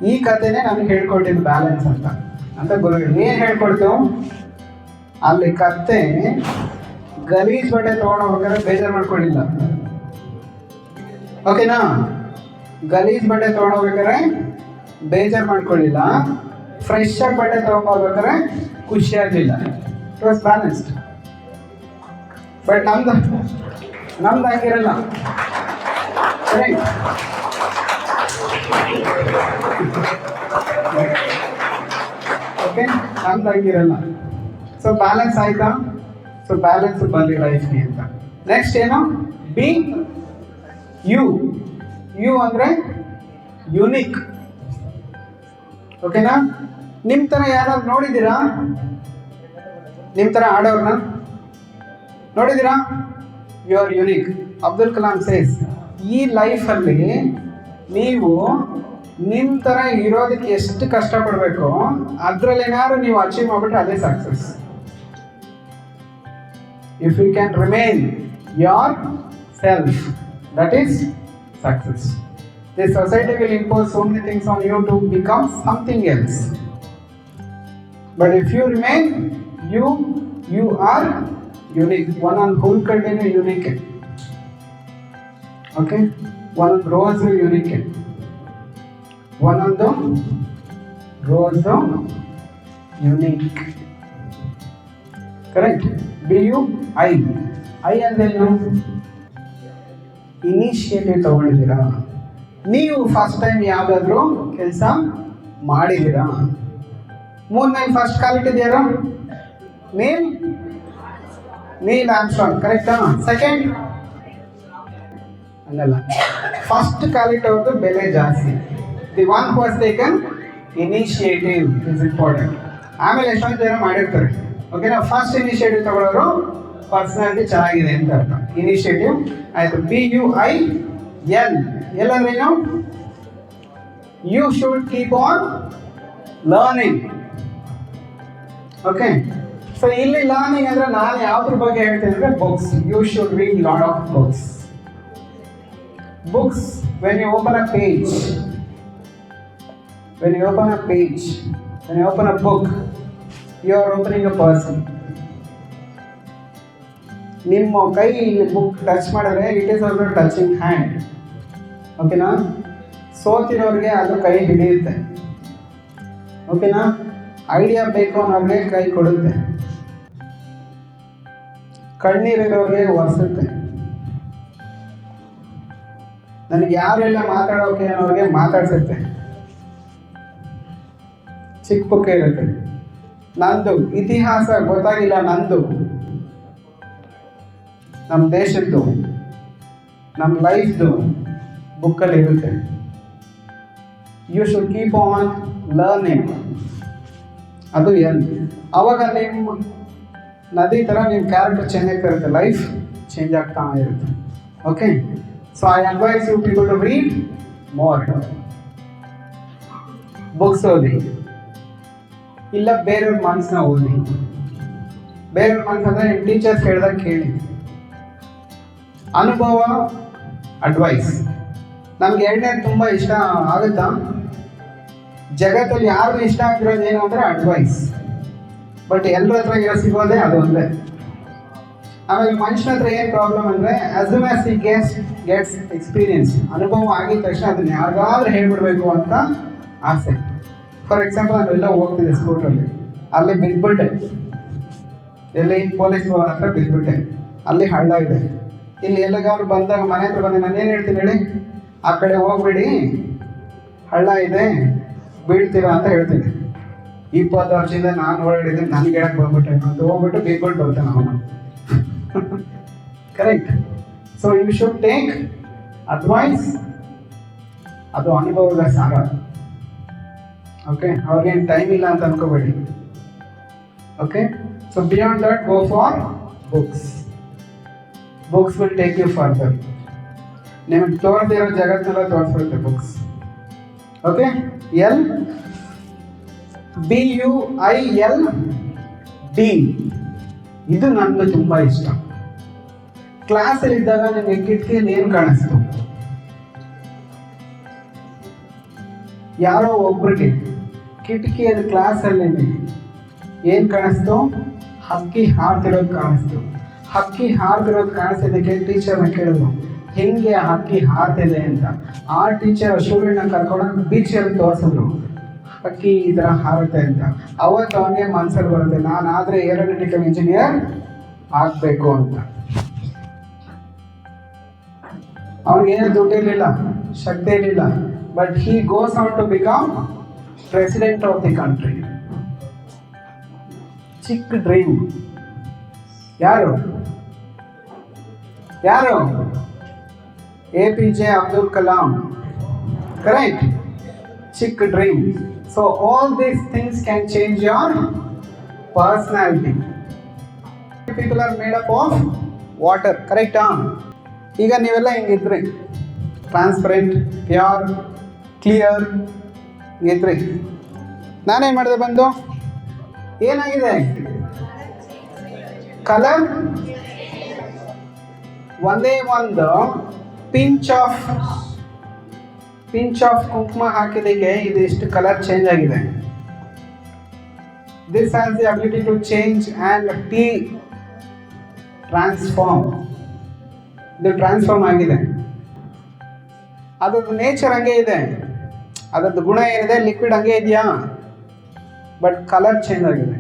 ಈ ಕಥೆನೇ ನಮ್ಗೆ ಹೇಳ್ಕೊಟ್ಟಿದ್ದು ಬ್ಯಾಲೆನ್ಸ್ ಅಂತ ಗುರುಗಳು ಏನು ಹೇಳ್ಕೊಡ್ತು? ಅಲ್ಲಿ ಕತ್ತೆ ಗಲೀಜ್ ಬಟ್ಟೆ ತೊಗೊಂಡೋಗ್ಬೇಕಾದ್ರೆ ಬೇಜಾರು ಮಾಡ್ಕೊಳ್ಳಿಲ್ಲ. ಓಕೆನಾ? ಗಲೀಜ್ ಬಟ್ಟೆ ತೊಗೊಂಡೋಗ್ಬೇಕಾದ್ರೆ ಬೇಜಾರು ಮಾಡ್ಕೊಳ್ಳಿಲ್ಲ. ಫ್ರೆಶ್ ಆಗಿ ಬಟ್ಟೆ ತೊಗೊಂಡ್ಬೇಕಾದ್ರೆ ಖುಷಿ ಆಗಲಿಲ್ಲ. It was balanced. ಬಟ್ ನಮ್ದು ಹಂಗಿರಲ್ಲ. ಕರೆಕ್ಟ್? ಓಕೆ, ನಮ್ದು ಹಂಗಿರಲ್ಲ. ಸೊ ಬ್ಯಾಲೆನ್ಸ್ ಆಯ್ತಾ? ಸೊ ಬ್ಯಾಲೆನ್ಸ್ ಬರಲಿ ಲೈಫ್ಗೆ ಅಂತ. ನೆಕ್ಸ್ಟ್ ಏನು? ಬಿ ಯು ಅಂದರೆ ಯುನಿಕ್. ಓಕೆನಾ? ನಿಮ್ಮ ಥರ ಯಾರಾದ್ರು ನೋಡಿದ್ದೀರಾ? ನಿಮ್ಮ ಥರ ಆಡೋರ್ನ ನೋಡಿದ್ದೀರಾ? You are unique. Abdul Kalam says, ಈ ಲೈಫಲ್ಲಿ ನೀವು ನಿಮ್ಮ ಥರ ಇರೋದಕ್ಕೆ ಎಷ್ಟು ಕಷ್ಟಪಡಬೇಕು, ಅದರಲ್ಲೇನಾದ್ರು ನೀವು ಅಚೀವ್ ಮಾಡಿಬಿಟ್ರೆ ಅದೇ success. If you can remain yourself, that is success. This society will impose so many things on you to become something else. But if you remain you are unique. ಒಂದೊಂದು ಹೂಲ್ ಕಡ್ಡಿನೂ ಯುನಿಕ್. ಓಕೆ, ಒಂದೊಂದು ರೋಸು ಯುನಿಕ್. ಒಂದೊಂದು rose unique. Correct? BUI. I ಅಂದ್ರೇನು? ಇನಿಷಿಯೇಟಿವ್ ತಗೊಂಡಿದ್ದೀರಾ? ನೀವು ಫಸ್ಟ್ ಟೈಮ್ ಯಾವುದಾದ್ರೂ ಕೆಲಸ ಮಾಡಿದ್ದೀರಾ? ಮೂನ್ ಮೇಲೆ ಫಸ್ಟ್ ಕಾಲಿಟ್ಟಿದ್ಯಾರು? ನೀಲ್ ಆರ್ಮ್ಸ್ಟ್ರಾಂಗ್, ಕರೆಕ್ಟಾ? ಸೆಕೆಂಡ್ ಹಂಗಲ್ಲ, ಫಸ್ಟ್ ಕಾಲಿಟ್ಟವ್ರದ್ದು ಬೆಲೆ ಜಾಸ್ತಿ. ದಿ ಒನ್ ಹೂ ಹಸ್ ಟೇಕನ್ ಇನಿಷಿಯೇಟಿವ್ ಇಸ್ ಇಂಪಾರ್ಟೆಂಟ್. ಆಮೇಲೆ ಎಷ್ಟೊಂದು ಜನ ಮಾಡಿರ್ತಾರೆ. ಓಕೆನಾ? ಫಸ್ಟ್ ಇನಿಷಿಯೇಟಿವ್ ತಗೊಳ್ಳೋರು ಪರ್ಸನಾಲಿಟಿ ಚೆನ್ನಾಗಿದೆ ಅಂತ ಅರ್ಥ. ಇನಿಷಿಯೇಟಿವ್ ಆಯಿತು. PUIL ಅಂದ್ರೇನು? You should keep on learning. Okay, so ಇಲ್ಲಿ ಲರ್ನಿಂಗ್ ಅಂದ್ರೆ ನಾನು ಯಾವ್ದ್ರ ಬಗ್ಗೆ ಹೇಳ್ತೀನಿ ಅಂದ್ರೆ books. You should read lot of books. Books, when you open a page, when you open a book, you are opening a person. ನಿಮ್ಮ ಕೈ ಬುಕ್ ಟಚ್ ಮಾಡಿದ್ರೆ it is also touching hand. ಓಕೆನಾ? ಸೋತಿರೋರಿಗೆ ಅದು ಕೈ ಹಿಡಿಯುತ್ತೆ. ಓಕೆನಾ? ಐಡಿಯಾ ಬೇಕು ಅನ್ನೋರಿಗೆ ಕೈ ಕೊಡುತ್ತೆ. ಕಣ್ಣೀರಿರೋರಿಗೆ ಒರೆಸುತ್ತೆ. ನನಗೆ ಯಾರೆಲ್ಲ ಮಾತಾಡೋಕೆ ಅನ್ನೋರಿಗೆ ಮಾತಾಡ್ಸುತ್ತೆ. ಚಿಕ್ಕ ಬುಕ್ ಇರುತ್ತೆ. ನಂದು ಇತಿಹಾಸ ಗೊತ್ತಾಗಿಲ್ಲ, ನಂದು ನಮ್ಮ ದೇಶದ್ದು, ನಮ್ಮ ಲೈಫ್ದು ಬುಕ್ಕಲ್ಲಿ ಇರುತ್ತೆ. You should keep on learning. ಅದು ಅವಾಗ ನಿಮ್ಮ ನದಿ ಥರ ನಿಮ್ಮ ಕ್ಯಾರೆಕ್ಟರ್ ಚೇಂಜ್ ಆಗ್ತಾ ಇರುತ್ತೆ, ಲೈಫ್ ಚೇಂಜ್ ಆಗ್ತಾ ಇರುತ್ತೆ. Okay, so I advise you people to read more books. ಓದಿ, ಇಲ್ಲ ಬೇರೆಯವ್ರ ಮನಸ್ಸನ್ನ ಓದಿ. ಬೇರೆಯವ್ರ ಮನಸ್ಸು ಅಂದರೆ ನಿಮ್ಮ ಟೀಚರ್ಸ್ ಹೇಳಿದಾಗ ಕೇಳಿ. ಅನುಭವ, ಅಡ್ವೈಸ್. ನಮ್ಗೆ ಎರಡನೇದು ತುಂಬ ಇಷ್ಟ ಆಗುತ್ತಾ? ಜಗತ್ತಲ್ಲಿ ಯಾರಿಗೂ ಇಷ್ಟ ಆಗಿರೋದು ಏನು ಅಂದರೆ ಅಡ್ವೈಸ್. ಬಟ್ ಎಲ್ಲರ ಹತ್ರ ಸಿಗೋದೇ ಅದು ಒಂದೇ. ಆಮೇಲೆ ಮನುಷ್ಯನ ಹತ್ರ ಏನು ಪ್ರಾಬ್ಲಮ್ ಅಂದರೆ as soon as he gets experience, ಅನುಭವ ಆಗಿದ ತಕ್ಷಣ ಅದನ್ನ ಯಾರಿಗಾದ್ರೂ ಹೇಳ್ಬಿಡ್ಬೇಕು ಅಂತ ಆಸೆ. ಫಾರ್ ಎಕ್ಸಾಂಪಲ್, ನಾವೆಲ್ಲ ಹೋಗ್ತಿದ್ದೆ ಸ್ಕೂಟ್ರಲ್ಲಿ, ಅಲ್ಲಿ ಬಿದ್ಬಿಟ್ಟೆ. ಎಲ್ಲಿ? ಪೊಲೀಸ್ ಭವನ ಹತ್ರ ಬಿದ್ಬಿಟ್ಟೆ. ಅಲ್ಲಿ ಹಳ್ಳ ಇದೆ. ಇಲ್ಲಿ ಎಲ್ಲಗಾದ್ರು ಬಂದಾಗ ಮನೆ ಹತ್ರ ಬಂದು ನಾನು ಏನು ಹೇಳ್ತೀನಿ ಹೇಳಿ? ಆ ಕಡೆ ಹೋಗ್ಬಿಡಿ, ಹಳ್ಳ ಇದೆ, ಬೀಳ್ತೀರಾ ಅಂತ ಹೇಳ್ತೀನಿ. 20 ವರ್ಷದಿಂದ ನಾನು ಓಡಾಡಿದ್ದೀನಿ, ನನಗೆ ಹೇಳಕ್ಕೆ ಬಂದ್ಬಿಟ್ಟೆ ಅಂತ ಹೋಗ್ಬಿಟ್ಟು ಬಿದ್ಬಿಟ್ಟು ಬರ್ತಾನೆ ಅವನು. Correct? So you should take advice. ಅದು ಅನುಭವದ ಸಾರ. ಓಕೆ, ಅವ್ರಿಗೇನು ಟೈಮ್ ಇಲ್ಲ ಅಂತ ಅನ್ಕೋಬೇಡಿ. Okay, so beyond that go for books. Books will take you further. ನಿಮಗೆ ತೋರ್ದಿರೋ ಜಗತ್ನೆಲ್ಲ ತೋರಿಸ್ಬಿಡುತ್ತೆ ಬುಕ್ಸ್. ಓಕೆ, BUILD, ಇದು ನನಗೆ ತುಂಬ ಇಷ್ಟ. ಕ್ಲಾಸಲ್ಲಿ ಇದ್ದಾಗ ನಿಮಗೆ ಕಿಟಕಿಯಲ್ಲಿ ಏನು ಕಾಣಿಸ್ತು? ಯಾರೋ ಒಬ್ರಿಗೆ ಕಿಟಕಿಯಲ್ಲಿ ಕ್ಲಾಸಲ್ಲಿ ಏನು ಕಾಣಿಸ್ತು? ಹಕ್ಕಿ ಹಾರ್ತಿರೋದು ಕಾಣಿಸ್ತು. ಹಕ್ಕಿ ಹಾರ್ತಿರೋದು ಕಾಣಿಸಿದ್ದಕ್ಕೆ ಟೀಚರ್ನ ಕೇಳಿದ್ರು, ಹೆಂಗೆ ಹಕ್ಕಿ ಹಾರ್ತಿದೆ ಅಂತ. ಆ ಟೀಚರ್ ಸ್ಟೂಡೆಂಟ್ನ ಕರ್ಕೊಂಡು ಬೀಚಲ್ಲಿ ತೋರಿಸಿದ್ರು, ಹಕ್ಕಿ ಈ ಥರ ಹಾರುತ್ತೆ ಅಂತ. ಅವತ್ತು ಅವನಿಗೆ ಮನ್ಸಲ್ಲಿ ಬರುತ್ತೆ, ನಾನಾದರೆ ಏರೋನಾಟಿಕಲ್ ಇಂಜಿನಿಯರ್ ಆಗಬೇಕು ಅಂತ. ಅವನಿಗೇನು ದುಡ್ಡು ಇರಲಿಲ್ಲ, ಶಕ್ತಿ ಇರಲಿಲ್ಲ, but he goes out to become president of the country. ಚಿಕ್ಕ ಡ್ರೀಮ್. ಯಾರು? APJ Abdul Kalam. Correct? Chick dream. So all these things can change your personality. People are made up of water. Correct? ಈಗ ನೀವೆಲ್ಲ ಹಿಂಗಿದ್ರಿ, ಟ್ರಾನ್ಸ್ಪರೆಂಟ್, ಪ್ಯೂರ್, ಕ್ಲಿಯರ್ ಹಿಂಗಿದ್ರಿ. ನಾನೇನು ಮಾಡಿದೆ ಬಂದು? ಏನಾಗಿದೆ? ಕಲರ್ ಒಂದೇ ಒಂದು ಪಿಂಚ್ ಆಫ್ ಕುಂಕುಮ ಹಾಕಿದಕ್ಕೆ ಇದು ಇಷ್ಟು ಕಲರ್ ಚೇಂಜ್ ಆಗಿದೆ. This has the ability to change and transform. ಇದು ಟ್ರಾನ್ಸ್ಫಾರ್ಮ್ ಆಗಿದೆ. ಅದ್ರದ್ದು ನೇಚರ್ ಹಂಗೆ ಇದೆ, ಅದರದ್ದು ಗುಣ ಏನಿದೆ, ಲಿಕ್ವಿಡ್ ಹಂಗೆ ಇದೆಯಾ, ಬಟ್ ಕಲರ್ ಚೇಂಜ್ ಆಗಿದೆ.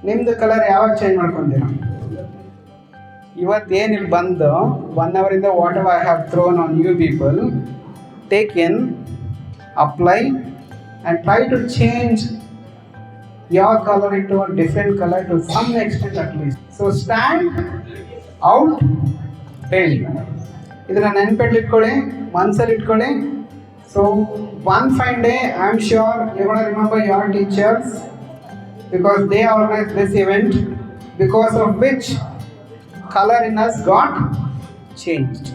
ನಿಮ್ಮದು ಕಲರ್ ಯಾವಾಗ ಚೇಂಜ್ ಮಾಡ್ಕೊತೀರಾ? ಇವತ್ತೇನು ಇಲ್ಲಿ ಬಂದು 1 ಅವರಿಂದ whatever I have thrown on you people, take in, apply and try to change your color into a different color to some extent at least. So stand out, build. ಇದನ್ನ ನೆನಪಿಟ್ಕೊಳ್ಳಿ, ಮನಸ್ಸಲ್ಲಿ ಇಟ್ಕೊಳ್ಳಿ. So one fine day I'm sure you're going to remember your teachers because they organized this event, because of which color in us got changed.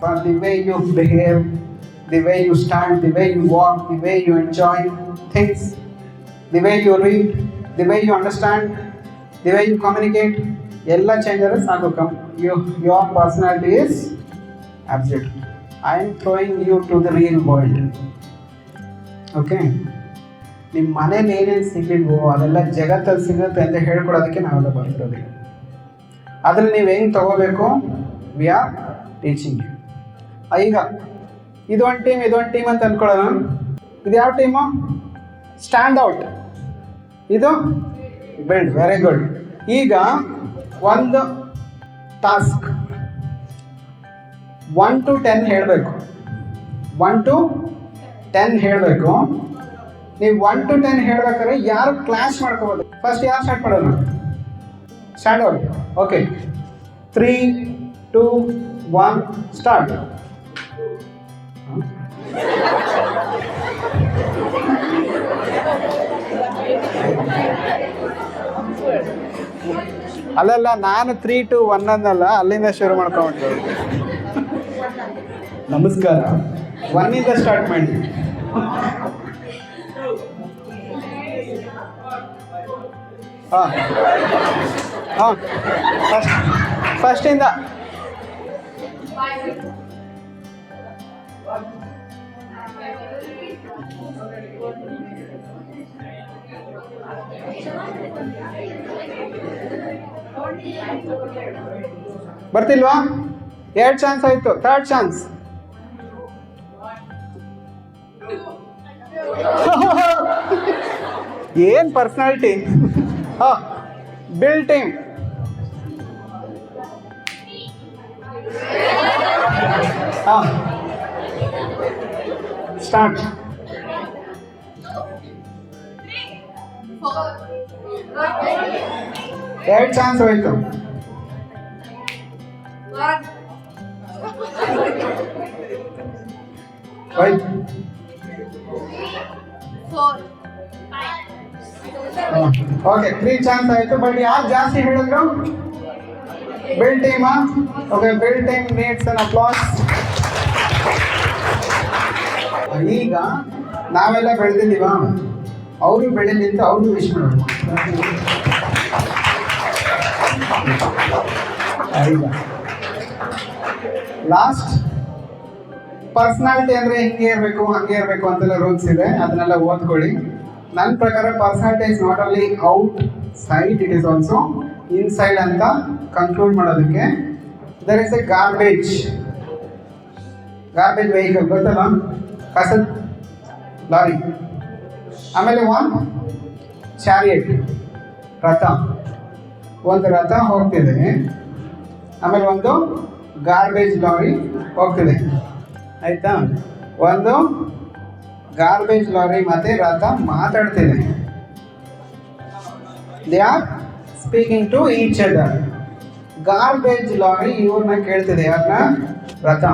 For the way you behave, the way you stand, the way you walk, the way you enjoy things, the way you read, the way you understand, the way you communicate, ಎಲ್ಲ changes are come. Your personality is absolute. I am throwing you to the real world. Okay? ನಿಮ್ಮ ಮನೇಲಿ ಏನೇನು ಸಿಗಲಿಲ್ವೋ ಅದೆಲ್ಲ ಜಗತ್ತಲ್ಲಿ ಸಿಗುತ್ತೆ ಅಂತ ಹೇಳ್ಕೊಡೋದಕ್ಕೆ ನಾವೆಲ್ಲ ಬರ್ತಿರೋದು. ಅದ್ರಲ್ಲಿ ನೀವು ಹೆಂಗೆ ತಗೋಬೇಕು, ವಿ ಆರ್ ಟೀಚಿಂಗ್. ಈಗ ಇದೊಂದು ಟೀಮ್ ಅಂತ ಅಂದ್ಕೊಳ್ಳೋಣ. ಇದು ಯಾವ ಟೀಮು? Stand out. ಇದು ಬಿಲ್ಡ್. Very good. ಈಗ ಒಂದು ಟಾಸ್ಕ್ 1 to 10 ಹೇಳಬೇಕು. 1 to 10 ಹೇಳಬೇಕು. ನೀವು 1 to 10 ಹೇಳ್ಬೇಕಾದ್ರೆ ಯಾರು ಕ್ಲಾಸ್ ಮಾಡ್ಕೋಬೋದು? ಫಸ್ಟ್ ಯಾರು ಸ್ಟಾರ್ಟ್ ಮಾಡೋಣ? Stand out. Okay, 3, 2, 1 start. ಅಲ್ಲಲ್ಲ, ನಾನು 3, 2, 1 ಅನ್ನಲ್ಲ, ಅಲ್ಲಿಂದ ಶುರು ಮಾಡ್ಕೊಂಡ್ಬಿಟ್ಟು. ನಮಸ್ಕಾರ, 1 ಇಂದ ಸ್ಟಾರ್ಟ್ ಮಾಡಿ. ಹಾಂ ಫಸ್ಟಿಂದ. ಬರ್ತಿಲ್ವಾ? 2 ಚಾನ್ಸ್ ಆಯ್ತು. 3rd chance. ಏನ್ personality. Build team. Start. 2 chance ಹೋಯ್ತು. ಓಕೆ, 3 ಚಾನ್ಸ್ ಆಯ್ತು. ಬಟ್ ಯಾರು ಜಾಸ್ತಿ ಹೇಳಿದ್ರು? ಬಿಲ್ಡ್ ಟೀಮಾ? Okay, build team needs an applause. ಈಗ ನಾವೆಲ್ಲ ಬೆಳೆದಿದ್ದೀವ, ಅವರು ಬೆಳೀಲಿ ಅಂತ ಅವರು ವಿಶ್ ಮಾಡೋದು. ಈಗ ಲಾಸ್ಟ್ ಪರ್ಸನಾಲಿಟಿ ಅಂದರೆ ಹಿಂಗೆ ಇರಬೇಕು ಹಂಗೆ ಇರಬೇಕು ಅಂತೆಲ್ಲ ರೂಲ್ಸ್ ಇದೆ, ಅದನ್ನೆಲ್ಲ ಓದ್ಕೊಳ್ಳಿ. ನನ್ನ ಪ್ರಕಾರ personality is not only outside, it is also inside ಅಂತ ಕನ್ಕ್ಲೂಡ್ ಮಾಡೋದಕ್ಕೆ there is a garbage vehicle, ಗೊತ್ತಲ್ಲ, ಕಸದ ಲಾರಿ. ಆಮೇಲೆ ಒಂದು ಚಾರಿಯಟ್, ರಥ. ಒಂದು ರಥ ಹೋಗ್ತಿದೆ, ಆಮೇಲೆ ಒಂದು ಗಾರ್ಬೇಜ್ ಲಾರಿ ಹೋಗ್ತಿದೆ. ಆಯಿತಾ? ಒಂದು ಗಾರ್ಬೇಜ್ ಲಾರಿ ಮತ್ತು ರಥ ಮಾತಾಡ್ತಿದೆ. They are speaking to each other. Garbage lorry ಇವ್ರನ್ನ ಕೇಳ್ತಿದೆ, ಯಾರನ್ನ? ರಥ.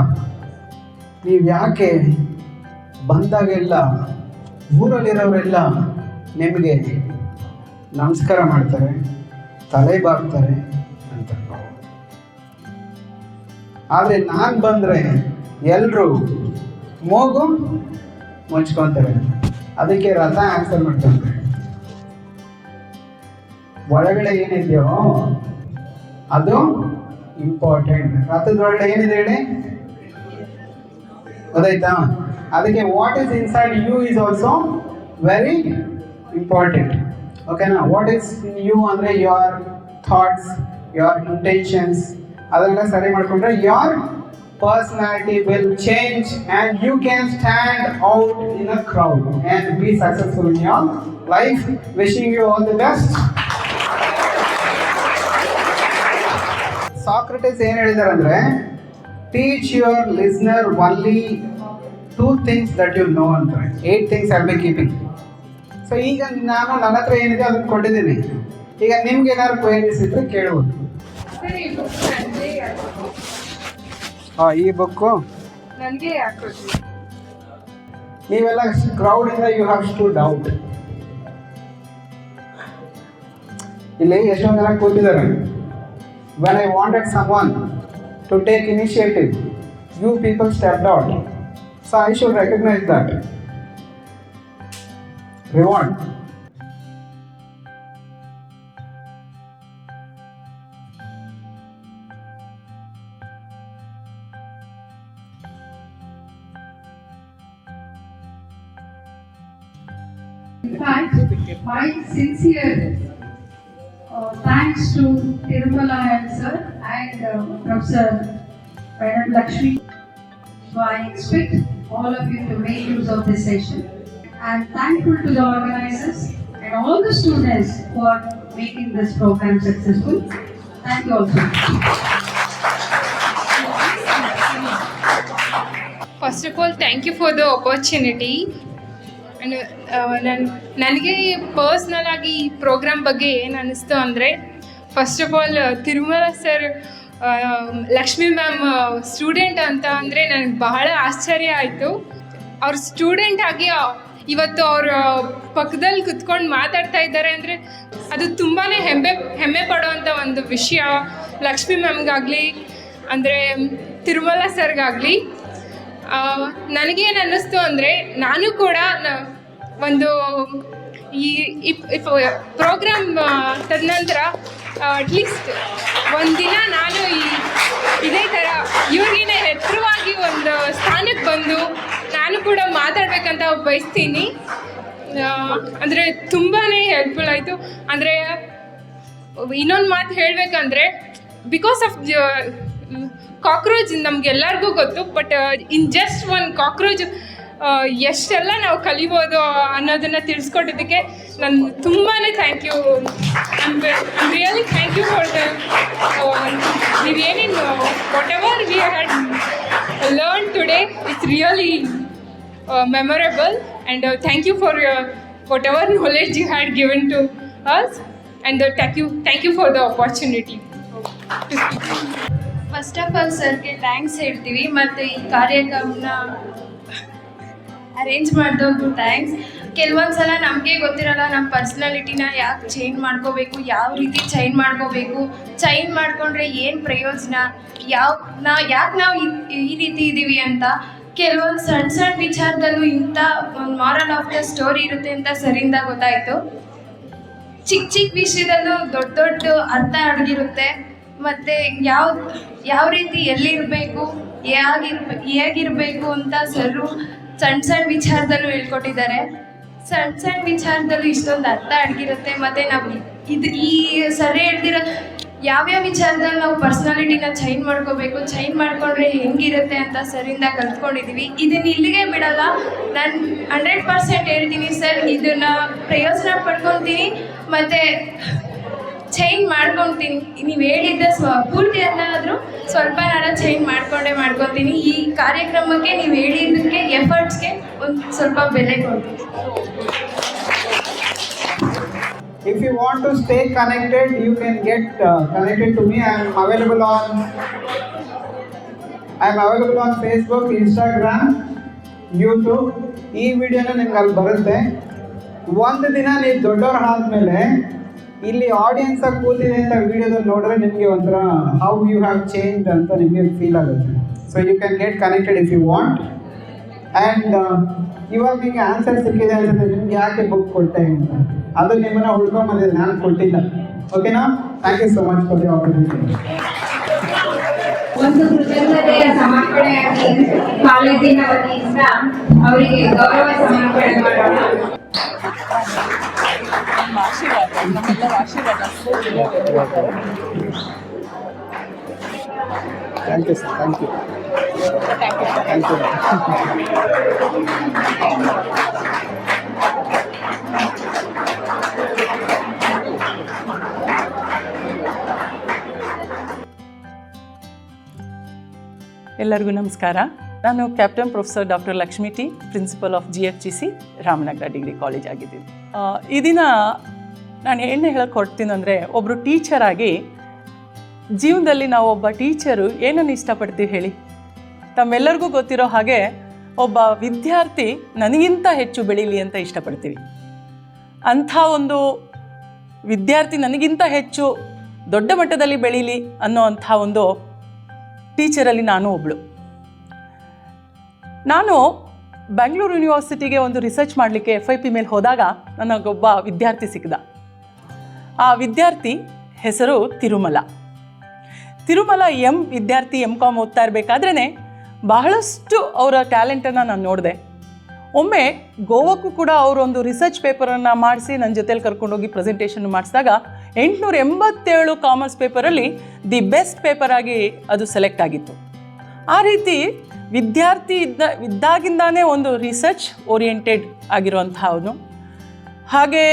ನೀವು ಯಾಕೆ ಬಂದಾಗೆಲ್ಲ ಊರಲ್ಲಿರೋರೆಲ್ಲ ನಿಮಗೆ ನಮಸ್ಕಾರ ಮಾಡ್ತಾರೆ, ತಲೆ ಬಾಗ್ತಾರೆ ಅಂತ, ಆದರೆ ನಾನು ಬಂದರೆ ಎಲ್ಲರೂ ಮೂಗು ಮುಚ್ಕೊತಾರೆ. ಅದಕ್ಕೆ ರಥ ಆನ್ಸರ್ ಮಾಡ್ತಾರೆ, ಒಳಗಡೆ ಏನಿದೆಯೋ ಅದು ಇಂಪಾರ್ಟೆಂಟ್. ರಥದೊಳಗಡೆ ಏನಿದೆ ಹೇಳಿ, ಗೊತ್ತಾಯ್ತಾ? ಅದಕ್ಕೆ what is inside you is also very important. ಓಕೆನಾ? ವಾಟ್ ಈಸ್ ಯು ಅಂದರೆ ಯೋರ್ ಥಾಟ್ಸ್, ಯೋರ್ ಇಂಟೆನ್ಷನ್ಸ್, ಅದೆಲ್ಲ ಸರಿ ಮಾಡಿಕೊಂಡ್ರೆ your personality will change and you can stand out in a crowd and be successful in your life. Wishing you all the best. Socrates ಏನು ಹೇಳಿದ್ದಾರೆ ಅಂದರೆ, teach your listener only 2 things that you know ಅಂತಾರೆ. 8 things I be keeping. So ಈಗ ನಾನು ನನ್ನ ಹತ್ರ ಏನಿದೆ ಅದನ್ನು ಕೊಟ್ಟಿದ್ದೀನಿ. ಈಗ ನಿಮ್ಗೆ ಏನಾದ್ರು ಕ್ವೈರೀಸ್ ಇದ್ರೆ ಕೇಳ್ಬೋದು. ಈ ಬುಕ್ಕು ನನಗೆ ಯಾಕೊಡ್ತೀವಿ? ನೀವೆಲ್ಲ ಕ್ರೌಡಿಂದ ಯು ಹ್ಯಾವ್ ಟು ಡೌಟ್. ಇಲ್ಲಿ ಎಷ್ಟೊಂದು ಜನ ಕೂತಿದ್ದಾರೆ. When I wanted someone to take initiative, you people stepped out. So I should recognise that. Reward. In fact, my sincere thanks to Tirumala sir and Professor Madam Lakshmi. So I expect all of you to make use of this session. I am thankful to the organizers and all the students who are making this program successful. Thank you all so much. First of all, thank you for the opportunity. ನನಗೆ ಪರ್ಸ್ನಲ್ ಆಗಿ ಈ ಪ್ರೋಗ್ರಾಮ್ ಬಗ್ಗೆ ಏನು ಅನ್ನಿಸ್ತು ಅಂದರೆ, first of all Tirumala sir Lakshmi ma'am student ಅಂತ ಅಂದರೆ ನನಗೆ ಬಹಳ ಆಶ್ಚರ್ಯ ಆಯಿತು. ಅವ್ರ ಸ್ಟೂಡೆಂಟ್ ಆಗಿ ಇವತ್ತು ಅವ್ರ ಪಕ್ಕದಲ್ಲಿ ಕುತ್ಕೊಂಡು ಮಾತಾಡ್ತಾ ಇದ್ದಾರೆ ಅಂದರೆ ಅದು ತುಂಬಾ ಹೆಮ್ಮೆ ಪಡುವಂಥ ಒಂದು ವಿಷಯ. ಲಕ್ಷ್ಮಿ ಮ್ಯಾಮ್ಗಾಗಲಿ ಅಂದರೆ ತಿರುಮಲ ಸರ್ಗಾಗಲಿ. ನನಗೇನು ಅನ್ನಿಸ್ತು ಅಂದರೆ, ನಾನು ಕೂಡ ಒಂದು ಈ ಪ್ರೋಗ್ರಾಮ್ ತದನಂತರ ಅಟ್ಲೀಸ್ಟ್ ಒಂದಿನ ನಾನು ಇದೇ ಥರ ಇವ್ರಿಗಿನ ಎತ್ತರವಾಗಿ ಒಂದು ಸ್ಥಾನಕ್ಕೆ ಬಂದು ನಾನು ಕೂಡ ಮಾತಾಡಬೇಕಂತ ಬಯಸ್ತೀನಿ. ಅಂದರೆ ತುಂಬಾ ಹೆಲ್ಪ್ಫುಲ್ ಆಯಿತು. ಅಂದರೆ ಇನ್ನೊಂದು ಮಾತು ಹೇಳಬೇಕಂದ್ರೆ, ಬಿಕಾಸ್ ಆಫ್ ಕಾಕ್ರೋಚ್ ನಮಗೆಲ್ಲರಿಗೂ ಗೊತ್ತು, ಬಟ್ ಇನ್ ಜಸ್ಟ್ ಒಂದು ಕಾಕ್ರೋಚ್ ಎಷ್ಟೆಲ್ಲ ನಾವು ಕಲಿಬೋದು ಅನ್ನೋದನ್ನು ತಿಳಿಸ್ಕೊಟ್ಟಿದ್ದಕ್ಕೆ ನಾನು ತುಂಬಾ thank you. Really thank you for the ನೀವೇನೇನು whatever we had learn today, it's really memorable, and thank you for whatever knowledge you had given to us, and thank you for the opportunity to speak. First of all ಸರ್ಗೆ ಥ್ಯಾಂಕ್ಸ್ ಹೇಳ್ತೀವಿ, ಮತ್ತು ಈ ಕಾರ್ಯಕ್ರಮನ ಅರೇಂಜ್ ಮಾಡಿದವ್ರಿಗೂ ಥ್ಯಾಂಕ್ಸ್. ಕೆಲವೊಂದು ಸಲ ನಮಗೆ ಗೊತ್ತಿರಲ್ಲ ನಮ್ಮ ಪರ್ಸ್ನಾಲಿಟಿನ ಯಾಕೆ ಚೇಂಜ್ ಮಾಡ್ಕೋಬೇಕು, ಯಾವ ರೀತಿ ಚೇಂಜ್ ಮಾಡಿಕೊಂಡ್ರೆ ಏನು ಪ್ರಯೋಜನ, ಯಾಕೆ ನಾವು ಈ ರೀತಿ ಇದ್ದೀವಿ ಅಂತ. ಕೆಲವೊಂದು ಸಣ್ಣ ವಿಚಾರದಲ್ಲೂ ಇಂಥ ಒಂದು ಮಾರಲ್ ಆಫ್ ದ ಸ್ಟೋರಿ ಇರುತ್ತೆ ಅಂತ ಸರಿಯಿಂದ ಗೊತ್ತಾಯಿತು. ಚಿಕ್ಕ ವಿಷಯದಲ್ಲೂ ದೊಡ್ಡ ಅರ್ಥ ಅಡಗಿರುತ್ತೆ. ಮತ್ತು ಯಾವ ರೀತಿ ಎಲ್ಲಿರಬೇಕು, ಹೇಗಿರಬೇಕು ಅಂತ ಸರು ಸಣ್ಣ ವಿಚಾರದಲ್ಲೂ ಹೇಳ್ಕೊಟ್ಟಿದ್ದಾರೆ. ಸಣ್ಣ ವಿಚಾರದಲ್ಲೂ ಇಷ್ಟೊಂದು ಅರ್ಥ ಅಡಗಿರುತ್ತೆ. ಮತ್ತು ನಾವು ಈ ಸರಿ ಹೇಳ್ದಿರೋ ಯಾವ್ಯಾವ ವಿಚಾರದಲ್ಲಿ ನಾವು ಪರ್ಸ್ನಾಲಿಟಿನ ಚೇಂಜ್ ಮಾಡಿಕೊಂಡ್ರೆ ಹೆಂಗಿರುತ್ತೆ ಅಂತ ಸರಿಂದ ಕಲ್ತ್ಕೊಂಡಿದ್ದೀವಿ. ಇದನ್ನು ಇಲ್ಲಿಗೆ ಬಿಡಲ್ಲ, ನಾನು 100% ಹೇಳ್ತೀನಿ ಸರ್, ಇದನ್ನು ಪ್ರಯೋಜನ ಪಡ್ಕೊತೀನಿ ಮತ್ತು ಚೇಂಜ್ ಮಾಡ್ಕೊತೀನಿ. ನೀವು ಹೇಳಿದ್ದ ಪೂರ್ತಿ ಅನ್ನಾದರೂ ಸ್ವಲ್ಪ ನಾನು ಚೇಂಜ್ ಮಾಡ್ಕೊತೀನಿ. ಈ ಕಾರ್ಯಕ್ರಮಕ್ಕೆ ನೀವು ಹೇಳಿದ್ದಕ್ಕೆ ಎಫರ್ಟ್ಸ್ಗೆ ಒಂದು ಸ್ವಲ್ಪ ಬೆಲೆ ಕೊಡ್ತೀನಿ. If you want to stay connected, you can get connected to me. I am available on Facebook, Instagram, YouTube. ಈ ವಿಡಿಯೋನ ನಿಮ್ಗೆ ಅಲ್ಲಿ ಬರುತ್ತೆ. ಒಂದು ದಿನ ನೀವು ದೊಡ್ಡವ್ರು ಆದಮೇಲೆ ಇಲ್ಲಿ ಆಡಿಯನ್ಸ್ ಆಗಿ ಕೂತಿದೆ ಅಂತ ವಿಡಿಯೋದಲ್ಲಿ ನೋಡಿದ್ರೆ ನಿಮಗೆ ಒಂಥರ ಹೌ ಯು ಹ್ಯಾವ್ ಚೇಂಜ್ ಅಂತ ನಿಮಗೆ ಫೀಲ್ ಆಗುತ್ತೆ. So you can get connected if you want. And ಇವಾಗ ನಿಮಗೆ ಆನ್ಸರ್ ಸಿಕ್ಕಿದೆ ಅನ್ಸುತ್ತೆ, ನಿಮ್ಗೆ ಯಾಕೆ ಬುಕ್ ಕೊಟ್ಟೆ ಅಂತ. ಅದು ನಿಮ್ಮನ್ನು ಉಳ್ಕೊಂಬಂದಿದೆ, ನಾನು ಕೊಟ್ಟಿಲ್ಲ. ಓಕೆನಾ? Thank you so much for the opportunity. ಒಂದು ಕೃತಜ್ಞತೆಯ ಸಮರ್ಪಣೆಯಾಗಿ ಕಾಲೇಜಿನ ವತಿಯಿಂದ ಅವರಿಗೆ ಗೌರವ ಸಮರ್ಪಣೆ ಮಾಡೋಣ. Thank you sir, thank you. ಎಲ್ಲರಿಗೂ ನಮಸ್ಕಾರ. ನಾನು captain professor doctor Lakshmi T, principal of GFGC Ramanagara degree college ಆಗಿದ್ದೀನಿ. ಈ ದಿನ ನಾನು ಏನು ಹೇಳಕ್ಕೆ ಹೊರಡ್ತೀನಿ ಅಂದರೆ, ಒಬ್ಬರು ಟೀಚರ್ ಆಗಿ ಜೀವನದಲ್ಲಿ ನಾವು ಒಬ್ಬ ಟೀಚರು ಏನನ್ನು ಇಷ್ಟಪಡ್ತೀವಿ ಹೇಳಿ? ತಮ್ಮೆಲ್ಲರಿಗೂ ಗೊತ್ತಿರೋ ಹಾಗೆ ಒಬ್ಬ ವಿದ್ಯಾರ್ಥಿ ನನಗಿಂತ ಹೆಚ್ಚು ಬೆಳೀಲಿ ಅಂತ ಇಷ್ಟಪಡ್ತೀವಿ. ಅಂಥ ಒಂದು ವಿದ್ಯಾರ್ಥಿ ನನಗಿಂತ ಹೆಚ್ಚು ದೊಡ್ಡ ಮಟ್ಟದಲ್ಲಿ ಬೆಳೀಲಿ ಅನ್ನೋ ಅಂಥ ಒಂದು ಟೀಚರಲ್ಲಿ ನಾನು ಒಬ್ಬಳು. ನಾನು ಬೆಂಗಳೂರು ಯೂನಿವರ್ಸಿಟಿಗೆ ಒಂದು ರಿಸರ್ಚ್ ಮಾಡಲಿಕ್ಕೆ FIP ಮೇಲೆ ಹೋದಾಗ ನನಗೊಬ್ಬ ವಿದ್ಯಾರ್ಥಿ ಸಿಕ್ಕಿದ. ಆ ವಿದ್ಯಾರ್ಥಿ ಹೆಸರು ತಿರುಮಲ. ವಿದ್ಯಾರ್ಥಿ MCom ಓದ್ತಾ ಇರಬೇಕಾದ್ರೇ ಬಹಳಷ್ಟು ಅವರ ಟ್ಯಾಲೆಂಟನ್ನು ನಾನು ನೋಡಿದೆ. ಒಮ್ಮೆ ಗೋವಾಕ್ಕೂ ಕೂಡ ಅವರೊಂದು ರಿಸರ್ಚ್ ಪೇಪರನ್ನು ಮಾಡಿಸಿ ನನ್ನ ಜೊತೆಲಿ ಕರ್ಕೊಂಡೋಗಿ ಪ್ರೆಸೆಂಟೇಷನ್ ಮಾಡಿಸಿದಾಗ 887 ಕಾಮರ್ಸ್ ಪೇಪರಲ್ಲಿ ದಿ ಬೆಸ್ಟ್ ಪೇಪರ್ ಆಗಿ ಅದು ಸೆಲೆಕ್ಟ್ ಆಗಿತ್ತು. ಆ ರೀತಿ ವಿದ್ಯಾರ್ಥಿ ಇದ್ದಾಗಿಂದಾನೇ ಒಂದು ರಿಸರ್ಚ್ ಓರಿಯೆಂಟೆಡ್ ಆಗಿರುವಂಥವನು. ಹಾಗೆ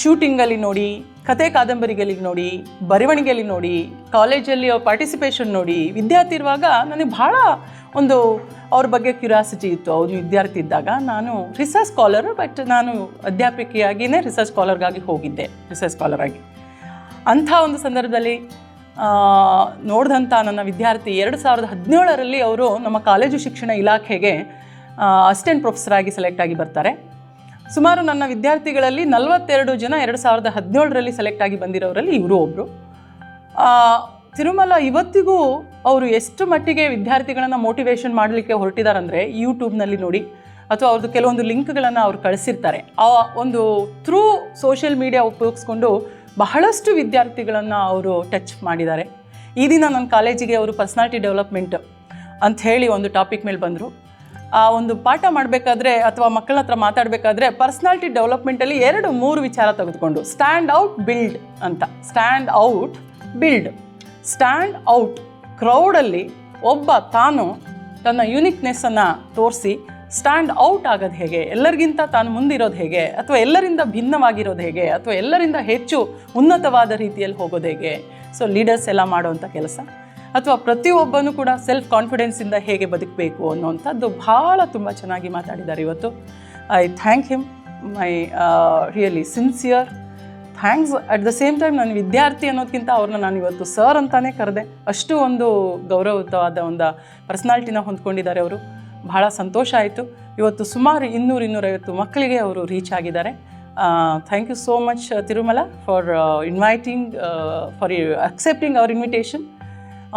ಶೂಟಿಂಗಲ್ಲಿ ನೋಡಿ, ಕತೆ ಕಾದಂಬರಿಗಳಲ್ಲಿ ನೋಡಿ, ಬರವಣಿಗೆಯಲ್ಲಿ ನೋಡಿ, ಕಾಲೇಜಲ್ಲಿ ಪಾರ್ಟಿಸಿಪೇಷನ್ ನೋಡಿ, ವಿದ್ಯಾರ್ಥಿ ಇರುವಾಗ ನನಗೆ ಭಾಳ ಒಂದು ಅವ್ರ ಬಗ್ಗೆ ಕ್ಯೂರಿಯಾಸಿಟಿ ಇತ್ತು. ಅವನು ವಿದ್ಯಾರ್ಥಿ ಇದ್ದಾಗ ನಾನು ರಿಸರ್ಚ್ ಸ್ಕಾಲರು, ಬಟ್ ನಾನು ಅಧ್ಯಾಪಕಿಯಾಗಿಯೇ ರಿಸರ್ಚ್ ಸ್ಕಾಲರ್ಗಾಗಿ ಹೋಗಿದ್ದೆ, ರಿಸರ್ಚ್ ಸ್ಕಾಲರಾಗಿ. ಅಂಥ ಒಂದು ಸಂದರ್ಭದಲ್ಲಿ ನೋಡಿದಂಥ ನನ್ನ ವಿದ್ಯಾರ್ಥಿ 2017ರಲ್ಲಿ ಅವರು ನಮ್ಮ ಕಾಲೇಜು ಶಿಕ್ಷಣ ಇಲಾಖೆಗೆ ಅಸಿಸ್ಟೆಂಟ್ ಪ್ರೊಫೆಸರ್ ಆಗಿ ಸೆಲೆಕ್ಟ್ ಆಗಿ ಬರ್ತಾರೆ. ಸುಮಾರು ನನ್ನ ವಿದ್ಯಾರ್ಥಿಗಳಲ್ಲಿ 42 ಜನ 2017ರಲ್ಲಿ ಸೆಲೆಕ್ಟ್ ಆಗಿ ಬಂದಿರೋರಲ್ಲಿ ಇವರು ಒಬ್ಬರು. ತಿರುಮಲ ಇವತ್ತಿಗೂ ಅವರು ಎಷ್ಟು ಮಟ್ಟಿಗೆ ವಿದ್ಯಾರ್ಥಿಗಳನ್ನು ಮೋಟಿವೇಶನ್ ಮಾಡಲಿಕ್ಕೆ ಹೊರಟಿದ್ದಾರಂದರೆ, ಯೂಟ್ಯೂಬ್ನಲ್ಲಿ ನೋಡಿ ಅಥವಾ ಅವ್ರದ್ದು ಕೆಲವೊಂದು ಲಿಂಕ್ಗಳನ್ನು ಅವ್ರು ಕಳಿಸಿರ್ತಾರೆ. ಆ ಒಂದು ಥ್ರೂ ಸೋಷಿಯಲ್ ಮೀಡಿಯಾ ಉಪಯೋಗಿಸ್ಕೊಂಡು ಬಹಳಷ್ಟು ವಿದ್ಯಾರ್ಥಿಗಳನ್ನು ಅವರು ಟಚ್ ಮಾಡಿದ್ದಾರೆ. ಈ ದಿನ ನನ್ನ ಕಾಲೇಜಿಗೆ ಅವರು ಪರ್ಸ್ನಾಲಿಟಿ ಡೆವಲಪ್ಮೆಂಟ್ ಅಂಥೇಳಿ ಒಂದು ಟಾಪಿಕ್ ಮೇಲೆ ಬಂದರು. ಆ ಒಂದು ಪಾಠ ಮಾಡಬೇಕಾದ್ರೆ ಅಥವಾ ಮಕ್ಕಳ ಹತ್ರ ಮಾತಾಡಬೇಕಾದ್ರೆ ಪರ್ಸ್ನಾಲಿಟಿ ಡೆವಲಪ್ಮೆಂಟಲ್ಲಿ 2-3 ವಿಚಾರ ತೆಗೆದುಕೊಂಡು, ಸ್ಟ್ಯಾಂಡ್ ಔಟ್, ಬಿಲ್ಡ್ ಅಂತ. Stand out, build. Stand out, ಕ್ರೌಡಲ್ಲಿ ಒಬ್ಬ ತಾನು ತನ್ನ ಯುನಿಕ್ನೆಸ್ಸನ್ನು ತೋರಿಸಿ ಸ್ಟ್ಯಾಂಡ್ ಔಟ್ ಆಗೋದು ಹೇಗೆ, ಎಲ್ಲರಿಗಿಂತ ತಾನು ಮುಂದಿರೋದು ಹೇಗೆ, ಅಥವಾ ಎಲ್ಲರಿಂದ ಭಿನ್ನವಾಗಿರೋದು ಹೇಗೆ, ಅಥವಾ ಎಲ್ಲರಿಂದ ಹೆಚ್ಚು ಉನ್ನತವಾದ ರೀತಿಯಲ್ಲಿ ಹೋಗೋದು ಹೇಗೆ. ಸೊ ಲೀಡರ್ಸ್ ಎಲ್ಲ ಮಾಡೋವಂಥ ಕೆಲಸ, ಅಥವಾ ಪ್ರತಿಯೊಬ್ಬನೂ ಕೂಡ ಸೆಲ್ಫ್ ಕಾನ್ಫಿಡೆನ್ಸಿಂದ ಹೇಗೆ ಬದುಕಬೇಕು ಅನ್ನೋವಂಥದ್ದು ಭಾಳ ತುಂಬ ಚೆನ್ನಾಗಿ ಮಾತಾಡಿದ್ದಾರೆ ಇವತ್ತು. I thank him, my really sincere thanks. At the same time ನನ್ನ ವಿದ್ಯಾರ್ಥಿ ಅನ್ನೋದಕ್ಕಿಂತ ಅವ್ರನ್ನ ನಾನು ಇವತ್ತು ಸರ್ ಅಂತಾನೆ ಕರೆದೆ. ಅಷ್ಟು ಒಂದು ಗೌರವಯುತವಾದ ಒಂದು ಪರ್ಸ್ನಾಲಿಟಿನ ಹೊಂದ್ಕೊಂಡಿದ್ದಾರೆ ಅವರು. ಭಾಳ ಸಂತೋಷ ಆಯಿತು. ಇವತ್ತು ಸುಮಾರು 200-250 ಮಕ್ಕಳಿಗೆ ಅವರು ರೀಚ್ ಆಗಿದ್ದಾರೆ. Thank you so much Tirumala for accepting our invitation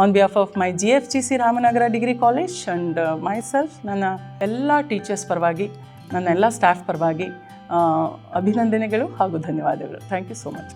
on behalf of my GFGC Ramanagara degree college and myself. ನನ್ನ ಎಲ್ಲ ಟೀಚರ್ಸ್ ಪರವಾಗಿ, ನನ್ನ ಎಲ್ಲ ಸ್ಟಾಫ್ ಪರವಾಗಿ ಅಭಿನಂದನೆಗಳು ಹಾಗೂ ಧನ್ಯವಾದಗಳು. Thank you so much.